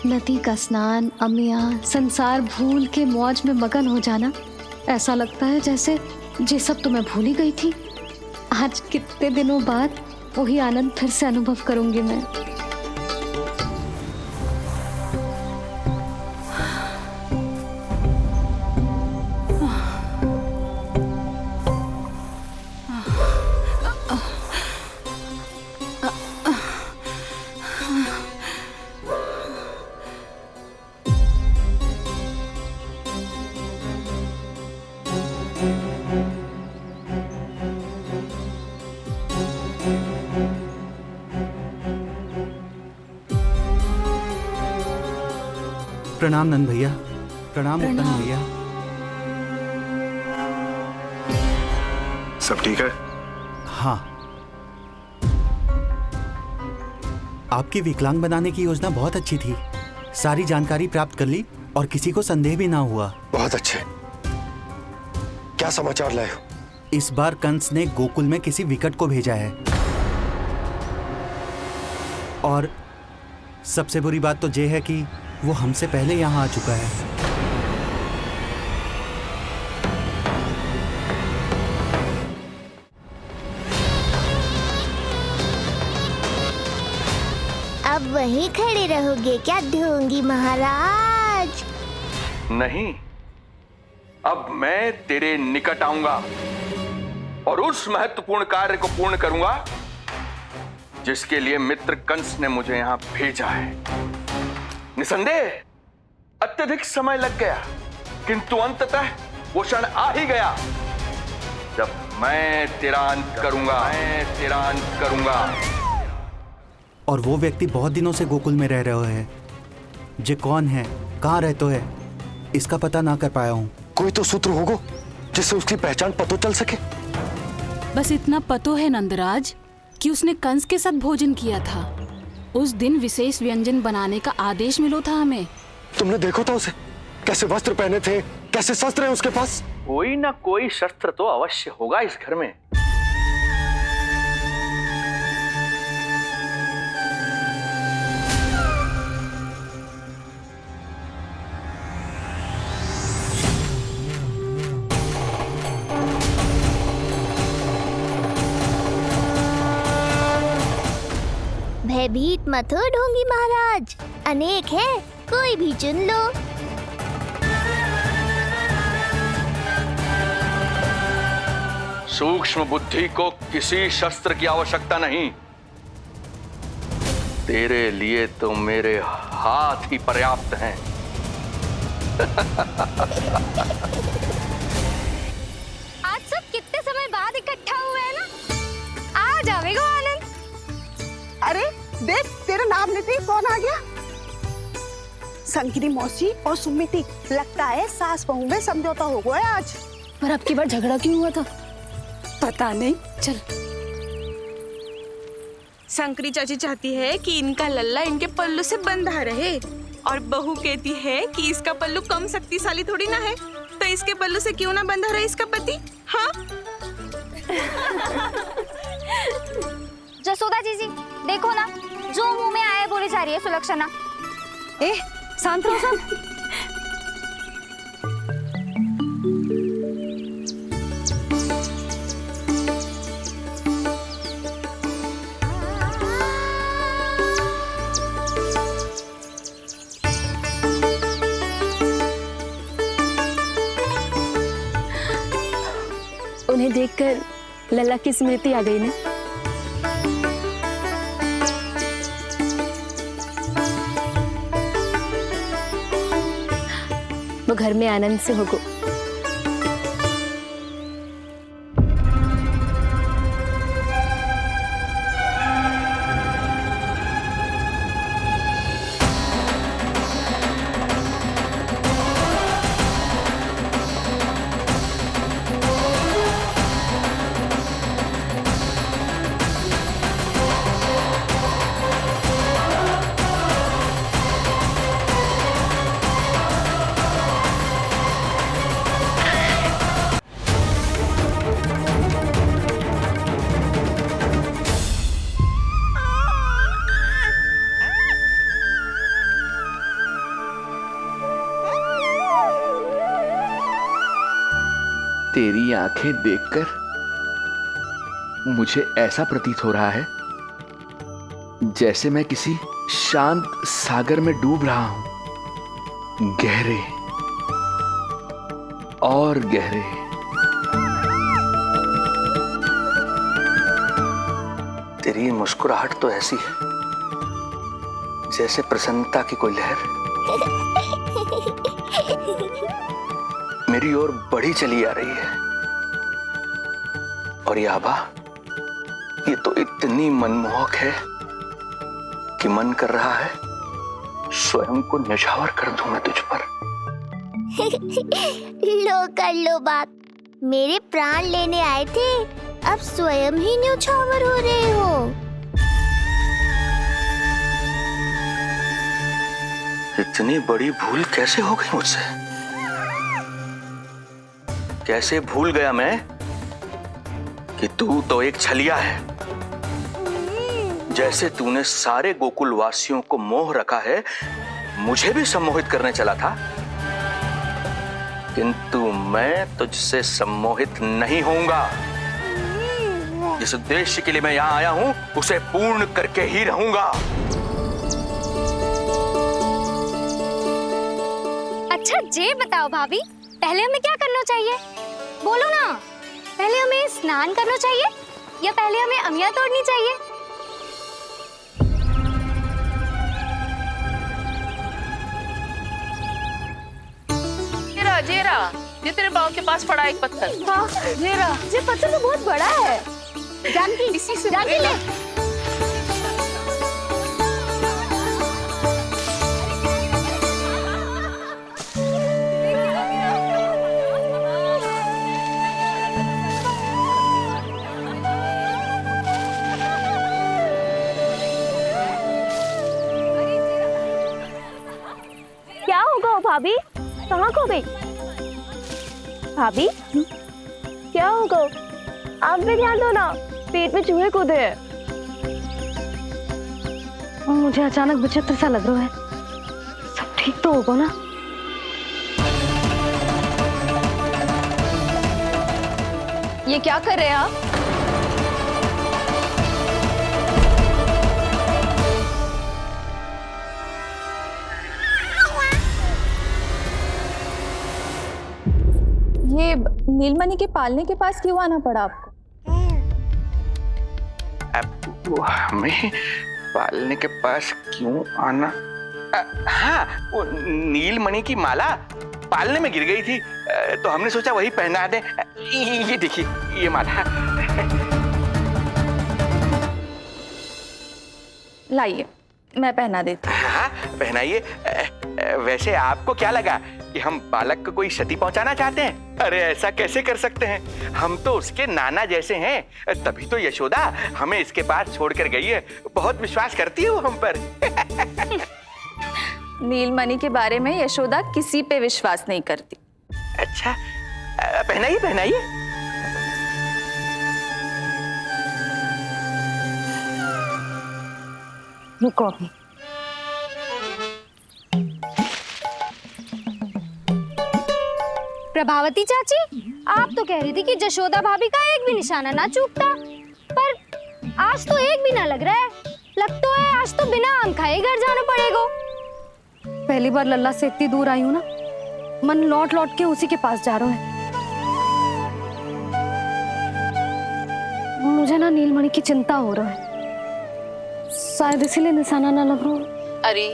A: नदी का स्नान, अमिया, संसार भूल के मौज में मगन हो जाना, ऐसा लगता है जैसे ये सब तो मैं भूल ही गई थी। आज कितने दिनों बाद वही आनंद फिर से अनुभव करूंगी मैं।
O: प्रणाम नंद भैया। प्रणाम उत्तम भैया।
E: सब ठीक है?
O: हाँ। आपकी विकलांग बनाने की योजना बहुत अच्छी थी। सारी जानकारी प्राप्त कर ली और किसी को संदेह भी ना हुआ।
L: बहुत अच्छे। क्या समाचार लाए हो?
O: इस बार कंस ने गोकुल में किसी विकट को भेजा है, और सबसे बुरी बात तो ये है कि वो हमसे पहले यहाँ आ चुका है।
C: अब वहीं खड़े रहोगे क्या ढोंगी महाराज?
N: नहीं, अब मैं तेरे निकट आऊंगा और उस महत्वपूर्ण कार्य को पूर्ण करूंगा जिसके लिए मित्र कंस ने मुझे यहां भेजा है। निसंदेह अत्यधिक समय लग गया, किंतु अंततः वो क्षण आ ही गया जब मैं तेरा अंत करूंगा।
O: और वो व्यक्ति बहुत दिनों से गोकुल में रह रहे हैं। जे कौन है, कहाँ रहते है, इसका पता ना कर पाया हूँ।
L: कोई तो सूत्र होगा जिससे उसकी पहचान पता चल सके।
K: बस इतना पतो है नंदराज कि उसने कंस के साथ भोजन किया था। उस दिन विशेष व्यंजन बनाने का आदेश मिलो था हमें।
L: तुमने देखो तो उसे, कैसे वस्त्र पहने थे, कैसे शस्त्र हैं उसके पास।
N: कोई ना कोई शस्त्र तो अवश्य होगा इस घर में।
C: भयभीत मत हो ढोंगी महाराज, अनेक है, कोई भी चुन लो।
N: सूक्ष्म बुद्धि को किसी शस्त्र की आवश्यकता नहीं। तेरे लिए तो मेरे हाथ ही पर्याप्त हैं।
A: आज सब कितने समय बाद इकट्ठा हुए हैं ना, आ जाएगा आनंद।
G: अरे देख, तेरा नाम लेते ही कौन आ गया? संकिनी मौसी और सुमिति, लगता है सास बहू में समझौता हो गया आज।
K: पर अब की बार झगड़ा क्यों हुआ था? पता नहीं। चल,
G: शंकरी चाची चाहती है कि इनका लल्ला इनके पल्लू से बंधा रहे, और बहू कहती है कि इसका पल्लू कम शक्तिशाली थोड़ी ना है, तो इसके पल्लू से क्यों ना बंधा रहे इसका पति। हाँ
A: जसोदा जीजी देखो ना, जो मुंह में आए बोली जा रही है सुलक्षणा। ए शांत रहो सब।
K: उन्हें देखकर लल्ला की स्मृति आ गई ना। वो घर में आनंद से होगो।
N: तेरी आंखें देखकर मुझे ऐसा प्रतीत हो रहा है जैसे मैं किसी शांत सागर में डूब रहा हूं, गहरे और गहरे। तेरी मुस्कुराहट तो ऐसी है जैसे प्रसन्नता की कोई लहर मेरी ओर बढ़ी चली आ रही है। और ये आभा, ये तो इतनी मनमोहक है कि मन कर रहा है स्वयं को न्यौछावर कर दूं मैं तुझ पर।
C: लो कर लो बात, मेरे प्राण लेने आए थे, अब स्वयं ही न्यौछावर हो रहे हो।
N: इतनी बड़ी भूल कैसे हो गई मुझसे? कैसे भूल गया मैं कि तू तो एक छलिया है। जैसे तूने सारे गोकुल वासियों को मोह रखा है, मुझे भी सम्मोहित करने चला था, किंतु मैं तुझसे सम्मोहित नहीं होऊंगा। जिस उद्देश्य के लिए मैं यहां आया हूं उसे पूर्ण करके ही रहूंगा।
A: अच्छा जे बताओ भाभी, पहले हमें क्या करना चाहिए? बोलो ना, पहले हमें स्नान करना चाहिए या पहले हमें अमिया तोड़नी चाहिए?
D: जेरा, ये तेरे बाव के पास पड़ा एक पत्थर।
A: हाँ, ये पत्थर तो बहुत बड़ा है। जानकी,
D: इसी से
A: जानकी ले। क्या
F: गो भाभी? कहाँ खो गई भाभी? क्या हो गो? आप भी ध्यान दो ना, पेट में चूहे कूदे हैं।
A: मुझे अचानक विचित्र सा लग रहा है। सब ठीक तो होगा ना?
D: ये क्या कर रहे हैं आप?
P: ये नीलमणि के पालने के पास क्यों आना पड़ा आपको?
N: अब वो हमें पालने के पास क्यों आना? हाँ, वो नीलमणि की माला पालने में गिर गई थी, तो हमने सोचा वही पहना दे। ये देखिए, ये माला।
P: लाइए, मैं पहना देती हूँ।
N: हाँ, पहनाइए। वैसे आपको क्या लगा कि हम बालक को कोई क्षति पहुंचाना चाहते हैं? अरे ऐसा कैसे कर सकते हैं? हम तो उसके नाना जैसे हैं, तभी तो यशोदा हमें इसके पास छोड़कर गई है। बहुत विश्वास करती है वो हम पर।
P: नीलमणि के बारे में यशोदा किसी पे विश्वास नहीं करती।
N: अच्छा, पहनाइए पहनाइए।
A: रुको अभी।
C: प्रभावती चाची, आप तो कह रही थी कि जशोदा भाभी का एक भी निशाना ना चूकता, पर आज तो एक भी ना लग रहा है। लगता है आज तो बिना आम खाए घर जाना पड़ेगा।
A: पहली बार लल्ला से इतनी दूर आई हूं ना, मन लौट लौट के उसी के पास जा रहा है। मुझे ना नीलमणि की चिंता हो रहा है, शायद इसीलिए निशाना ना लग रहा हो।
Q: अरे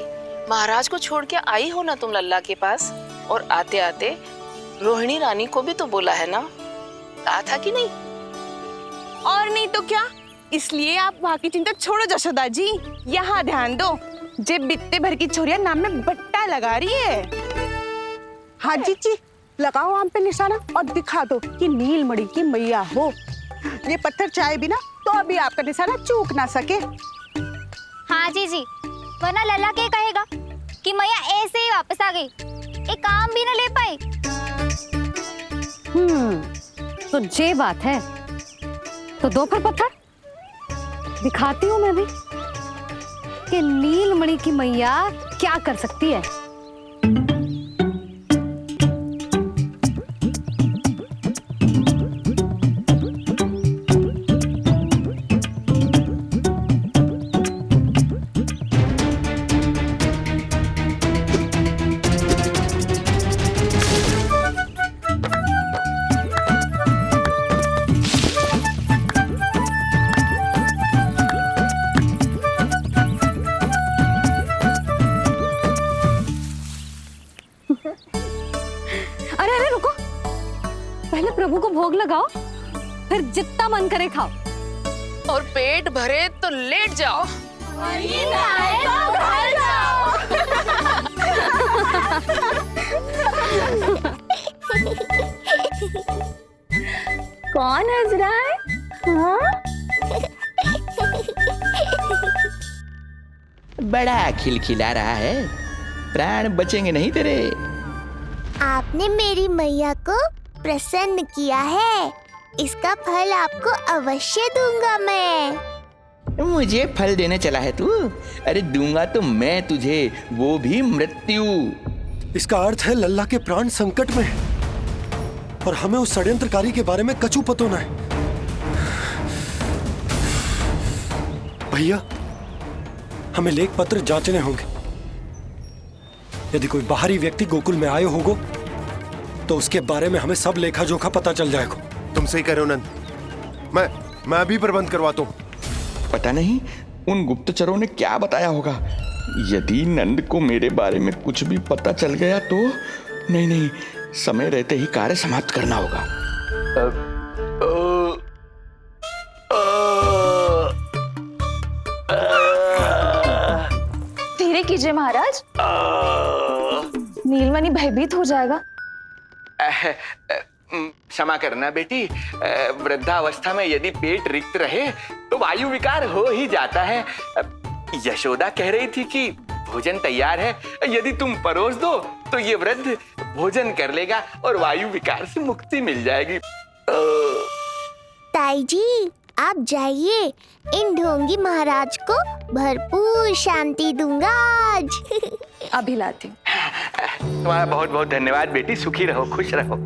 Q: महाराज को छोड़ के आई हो ना तुम लल्ला के पास, और आते आते रोहिणी रानी को भी तो बोला है ना, कहा था कि नहीं?
G: और नहीं तो क्या, इसलिए आप वहाँ की चिंता छोड़ो जशोदा जी, यहाँ ध्यान दो। जे बित्ते भर की छोरिया नाम में बट्टा लगा रही है। हाँ जी, लगाओ आम पे निशाना और दिखा दो कि नीलमणि की मैया हो। ये पत्थर चाहे भी ना तो अभी आपका निशाना चूक ना सके।
C: हाँ जी, वरना लल्ला क्या कहेगा कि मैया ऐसे ही वापस आ गई, एक काम भी ना ले पाई।
A: तो ये बात है, तो दो फिर पत्थर दिखाती हूँ मैं भी कि नीलमणि की मैया क्या कर सकती है। अरे रुको, पहले प्रभु को भोग लगाओ, फिर जितना मन करे खाओ।
Q: और पेट भरे तो लेट जाओ।
F: कौन हंस रहा है? हाँ?
I: बड़ा खिलखिला रहा है, प्राण बचेंगे नहीं तेरे।
C: आपने मेरी मैया को प्रसन्न किया है, इसका फल आपको अवश्य दूंगा मैं।
I: मुझे फल देने चला है तू? अरे दूंगा तो मैं तुझे, वो भी मृत्यु।
L: इसका अर्थ है लल्ला के प्राण संकट में है और हमें उस षड्यंत्रकारी के बारे में कचू पतोना है। भैया, हमें लेख पत्र जांचने होंगे। यदि कोई बाहरी व्यक्ति गोकुल में आए होगो तो उसके बारे में हमें सब लेखा जोखा पता चल जाएगा।
E: तुम सही कह रहे हो नंद, मैं अभी प्रबंध करवाता हूँ।
I: पता नहीं उन गुप्तचरों ने क्या बताया होगा। यदि नंद को मेरे बारे में कुछ भी पता चल गया तो नहीं, समय रहते ही कार्य समाप्त करना होगा।
P: धीरे कीजिए महाराज, नीलमणि भयभीत हो जाएगा।
N: क्षमा करना बेटी, वृद्धावस्था में यदि पेट रिक्त रहे तो वायु विकार हो ही जाता है। यशोदा कह रही थी कि
I: भोजन तैयार है। यदि तुम परोस दो तो ये वृद्ध भोजन कर लेगा और वायु विकार से मुक्ति मिल जाएगी।
C: ताई जी, आप जाइए, इन ढोंगी महाराज को भरपूर शांति दूंगा आज।
P: अभी लाती हूँ।
I: तुम्हारा बहुत बहुत धन्यवाद बेटी, सुखी रहो, खुश रहो।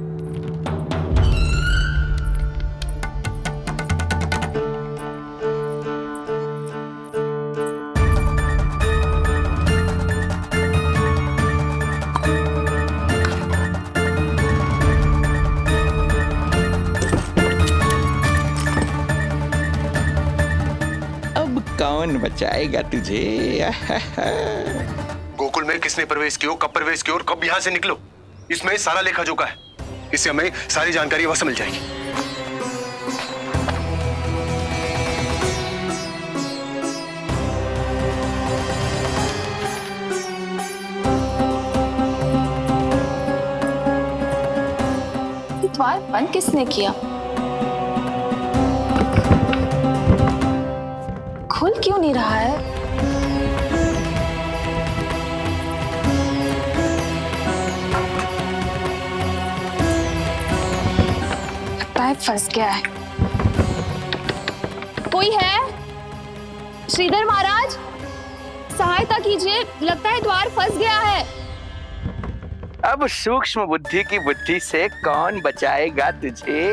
I: कौन बचाएगा तुझे?
E: गोकुल में किसने प्रवेश किया, कब प्रवेश किया और कब यहाँ से निकलो, इसमें सारा लेखा जोखा है। इससे हमें सारी जानकारी वहां से मिल जाएगी।
P: द्वार बंद किसने किया? खुल क्यों नहीं रहा है? लगता है फंस गया है। कोई है? श्रीधर महाराज, सहायता कीजिए, लगता है द्वार फंस गया है।
I: अब सूक्ष्म बुद्धि की बुद्धि से कौन बचाएगा तुझे?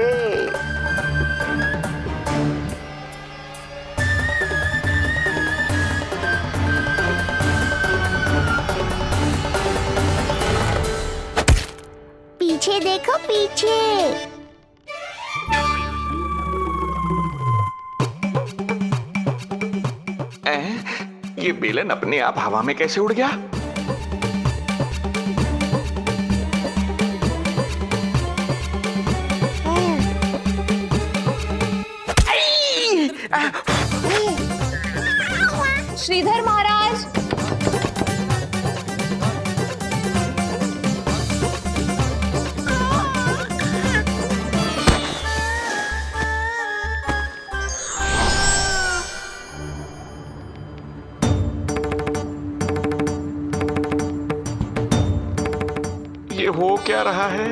C: पीछे देखो, पीछे।
I: ये बेलन अपने आप हवा में कैसे उड़ गया?
P: श्रीधर महाराज,
I: ये हो क्या रहा है?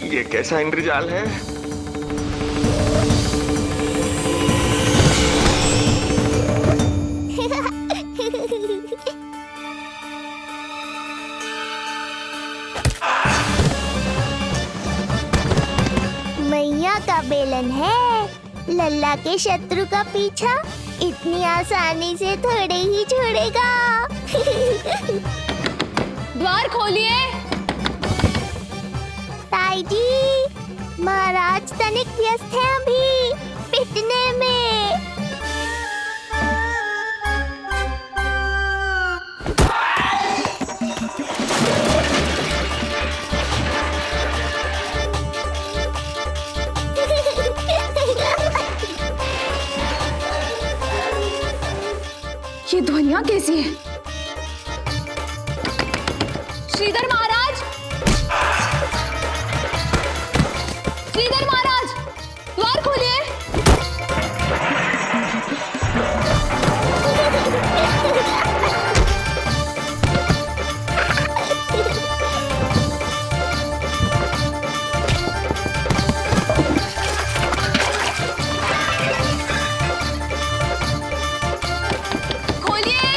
I: ये कैसा इंद्रजाल है?
C: मैया का बेलन है, लल्ला के शत्रु का पीछा इतनी आसानी से थोड़े ही छोड़ेगा।
P: द्वार खोलिए।
C: ताई जी, महाराज तनिक व्यस्त हैं अभी पिटने में।
P: ये ध्वनियां कैसी है? श्रीधर महाराज, श्रीधर महाराज, द्वार खोलिए। खोलिए,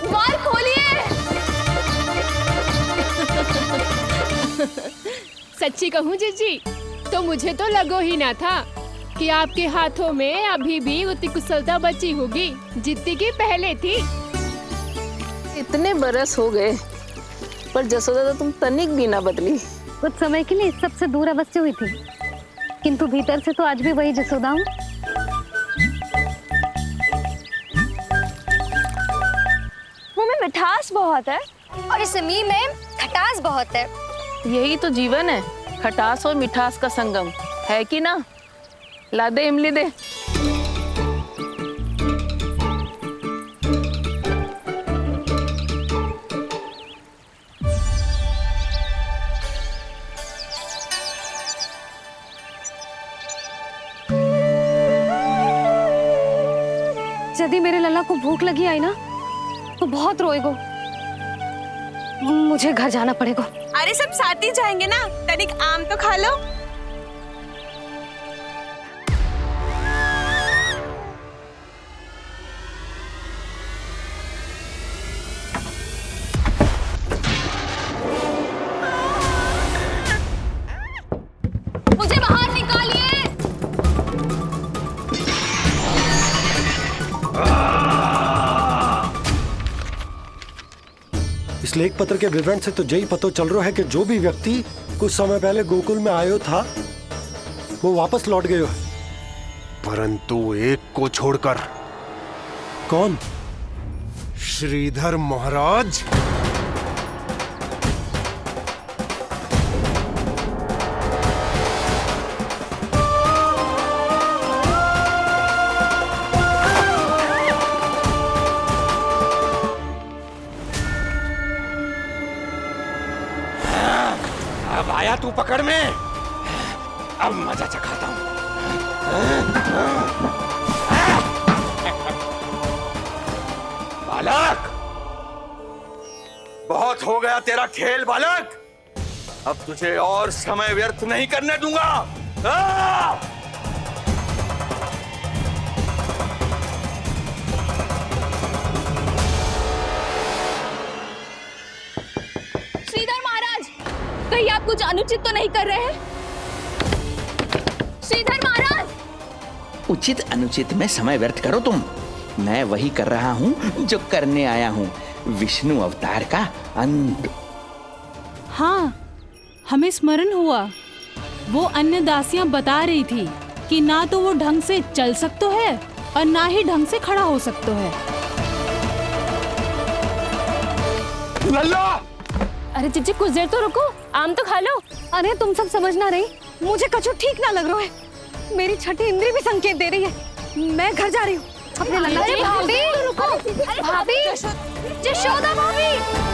P: द्वार खोलिए।
K: सच्ची कहूँ जीजी, तो मुझे तो लगो ही ना था कि आपके हाथों में अभी भी उतनी कुशलता बची होगी जितनी की पहले थी।
Q: इतने बरस हो गए पर जसोदा तो तुम तनिक भी ना बदली।
A: कुछ समय के लिए सबसे दूर अवश्य हुई थी, किंतु भीतर से तो आज भी वही जसोदा हूँ।
F: मुंह में मिठास बहुत है और इस मी में खटास बहुत है।
Q: यही तो जीवन है, खटास और मिठास का संगम है कि ना? ला दे इमली दे।
A: यदि मेरे लल्ला को भूख लगी आई ना तो बहुत रोएगो। मुझे घर जाना पड़ेगा।
G: अरे सब साथ ही जाएंगे ना, तनिक आम तो खा लो।
P: मुझे बाहर निकालिए।
L: इस लेख पत्र के विवरण से तो यही पता चल रहा है कि जो भी व्यक्ति कुछ समय पहले गोकुल में आयो था वो वापस लौट गयो है,
E: परंतु एक को छोड़कर।
L: कौन?
E: श्रीधर महाराज।
I: अब आया तू पकड़ में, अब मजा चखाता हूं। बालक, बहुत हो गया तेरा खेल बालक, अब तुझे और समय व्यर्थ नहीं करने दूंगा।
P: श्रीधर महाराज, कहीं आप कुछ अनुचित तो नहीं कर रहे हैं? श्रीधर महाराज!
R: उचित अनुचित में समय व्यर्थ करो तुम, मैं वही कर रहा हूँ जो करने आया हूँ, विष्णु अवतार का अंत।
S: हाँ, हमें स्मरण हुआ, वो अन्य दासियां बता रही थी कि ना तो वो ढंग से चल सकते है और ना ही ढंग से खड़ा हो सकते है।
A: लल्ला! अरे चिच्ची कुछ देर तो रुको, आम तो खा लो। अरे तुम सब समझना नहीं, मुझे कछु ठीक ना लग रहा है। मेरी छठी इंद्री भी संकेत दे रही है। मैं घर जा रही हूँ अपने लल्ला।
P: अरे भाभी,
A: रुको।
P: अरे भाभी, जशोदा भाभी।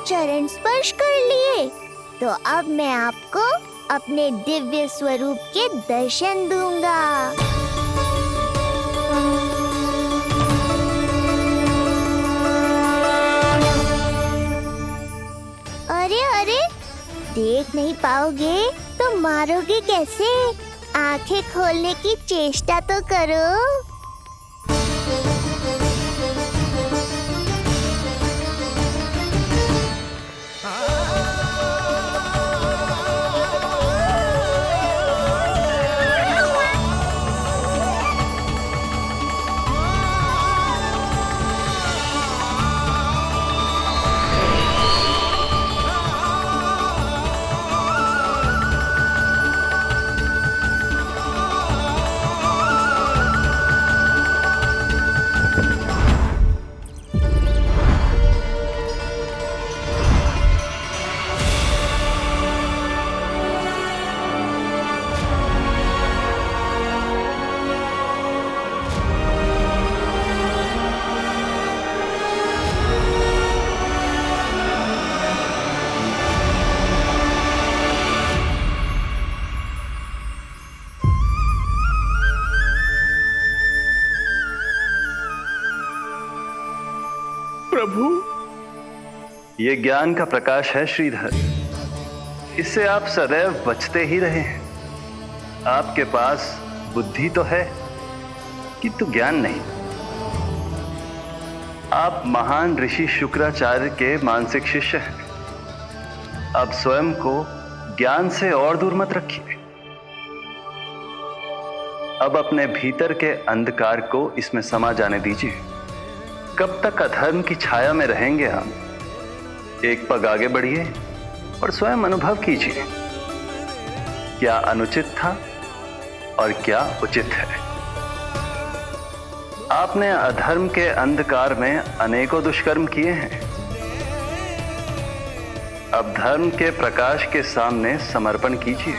C: चरण स्पर्श कर लिए तो अब मैं आपको अपने दिव्य स्वरूप के दर्शन दूंगा। अरे अरे, देख नहीं पाओगे तो मारोगे कैसे? आंखें खोलने की चेष्टा तो करो।
T: प्रभु, ये ज्ञान का प्रकाश है श्रीधर, इससे आप सदैव बचते ही रहे हैं। आपके पास बुद्धि तो है किंतु ज्ञान नहीं। आप महान ऋषि शुक्राचार्य के मानसिक शिष्य हैं। आप स्वयं को ज्ञान से और दूर मत रखिए। अब अपने भीतर के अंधकार को इसमें समा जाने दीजिए। कब तक अधर्म की छाया में रहेंगे हम? एक पग आगे बढ़िए और स्वयं अनुभव कीजिए, क्या अनुचित था और क्या उचित है। आपने अधर्म के अंधकार में अनेकों दुष्कर्म किए हैं। अब धर्म के प्रकाश के सामने समर्पण कीजिए।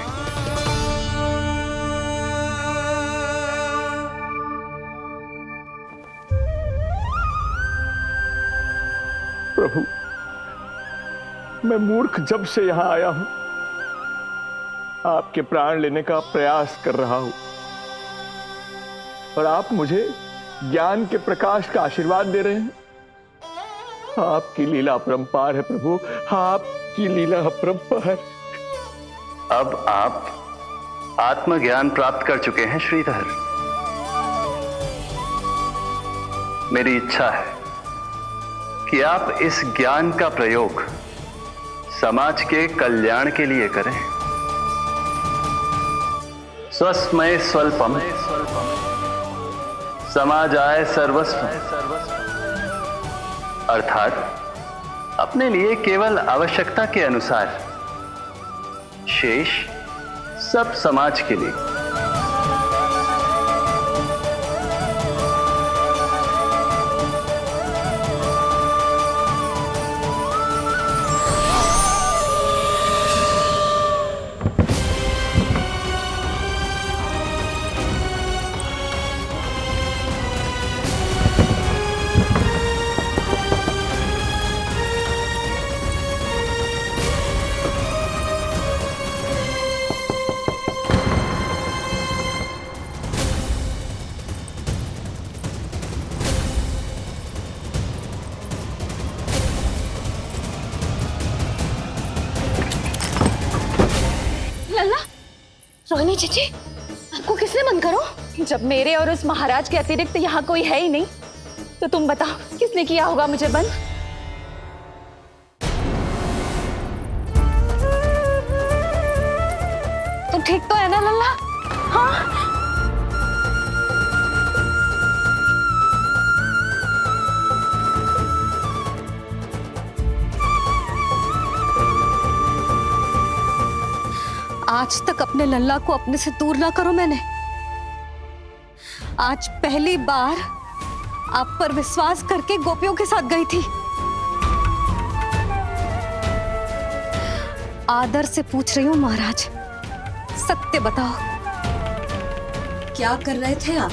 B: प्रभु, मैं मूर्ख जब से यहां आया हूं, आपके प्राण लेने का प्रयास कर रहा हूं, और आप मुझे ज्ञान के प्रकाश का आशीर्वाद दे रहे हैं। आपकी लीला अपरंपार है प्रभु, आपकी लीला अपरंपार।
T: अब आप आत्मज्ञान प्राप्त कर चुके हैं श्रीधर। मेरी इच्छा है कि आप इस ज्ञान का प्रयोग समाज के कल्याण के लिए करें। स्वस्मय स्वल्पम समाजाय सर्वस्व, अर्थात अपने लिए केवल आवश्यकता के अनुसार, शेष सब समाज के लिए।
A: लल्ला, रोहिणी चीची, आपको किसने बंद करो?
P: जब मेरे और उस महाराज के अतिरिक्त यहाँ कोई है ही नहीं, तो तुम बताओ किसने किया होगा मुझे बंद?
A: तुम ठीक तो है ना लल्ला? हाँ। आज तक अपने लल्ला को अपने से दूर ना करो मैंने। आज पहली बार आप पर विश्वास करके गोपियों के साथ गई थी। आदर से पूछ रही हूँ महाराज, सत्य बताओ, क्या कर रहे थे आप?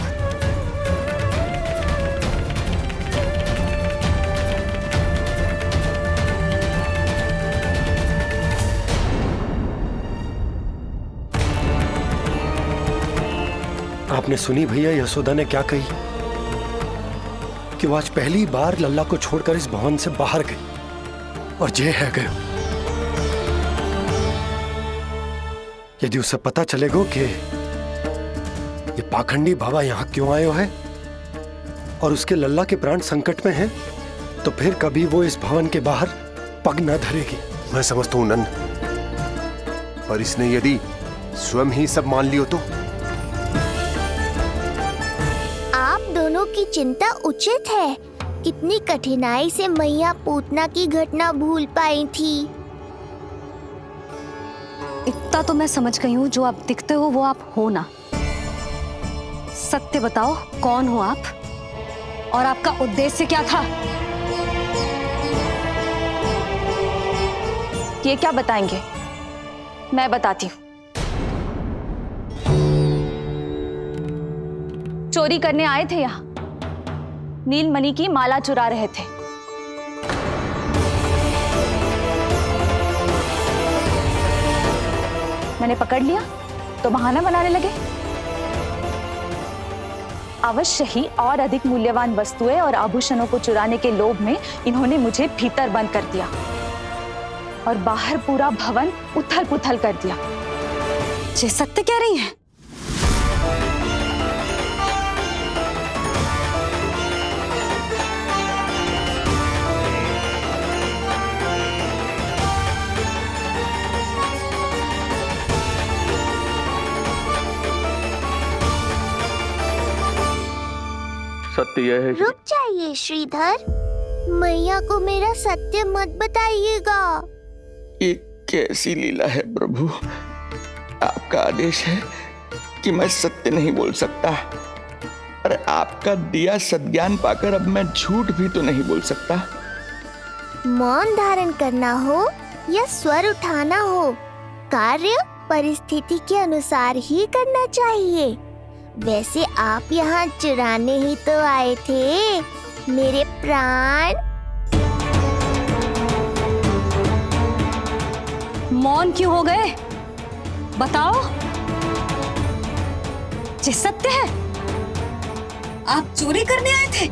L: आपने सुनी भैया यशोदा ने क्या कही? कि वो आज पहली बार लल्ला को छोड़कर इस भवन से बाहर गई और जे है गए। यदि उसे पता चलेगा कि ये पाखंडी बाबा यहां क्यों आयो है और उसके लल्ला के प्राण संकट में हैं, तो फिर कभी वो इस भवन के बाहर पग न धरेगी।
E: मैं समझता हूं नंद, पर इसने यदि स्वयं ही सब मान लियो तो?
C: आप दोनों की चिंता उचित है। कितनी कठिनाई से मैया पूतना की घटना भूल पाई थी।
A: इतना तो मैं समझ गई हूँ, जो आप दिखते हो वो आप हो ना। सत्य बताओ, कौन हो आप और आपका उद्देश्य क्या था?
P: ये क्या बताएंगे? मैं बताती हूँ। चोरी करने आए थे यहाँ, नीलमणि की माला चुरा रहे थे। मैंने पकड़ लिया तो बहाना बनाने लगे। अवश्य ही और अधिक मूल्यवान वस्तुएं और आभूषणों को चुराने के लोभ में इन्होंने मुझे भीतर बंद कर दिया और बाहर पूरा भवन उथल पुथल कर दिया।
A: ये सत्य कह रही हैं?
N: सत्य यह है
C: रुक जाइए श्रीधर, मैया को मेरा सत्य मत बताइएगा।
N: ये कैसी लीला है प्रभु, आपका आदेश है कि मैं सत्य नहीं बोल सकता, अरे आपका दिया सद्ज्ञान पाकर अब मैं झूठ भी तो नहीं बोल सकता।
C: मौन धारण करना हो या स्वर उठाना हो, कार्य परिस्थिति के अनुसार ही करना चाहिए। वैसे आप यहाँ चुराने ही तो आए थे मेरे प्राण।
A: मौन क्यों हो गए? बताओ। ये सत्य है, आप चोरी करने आए थे?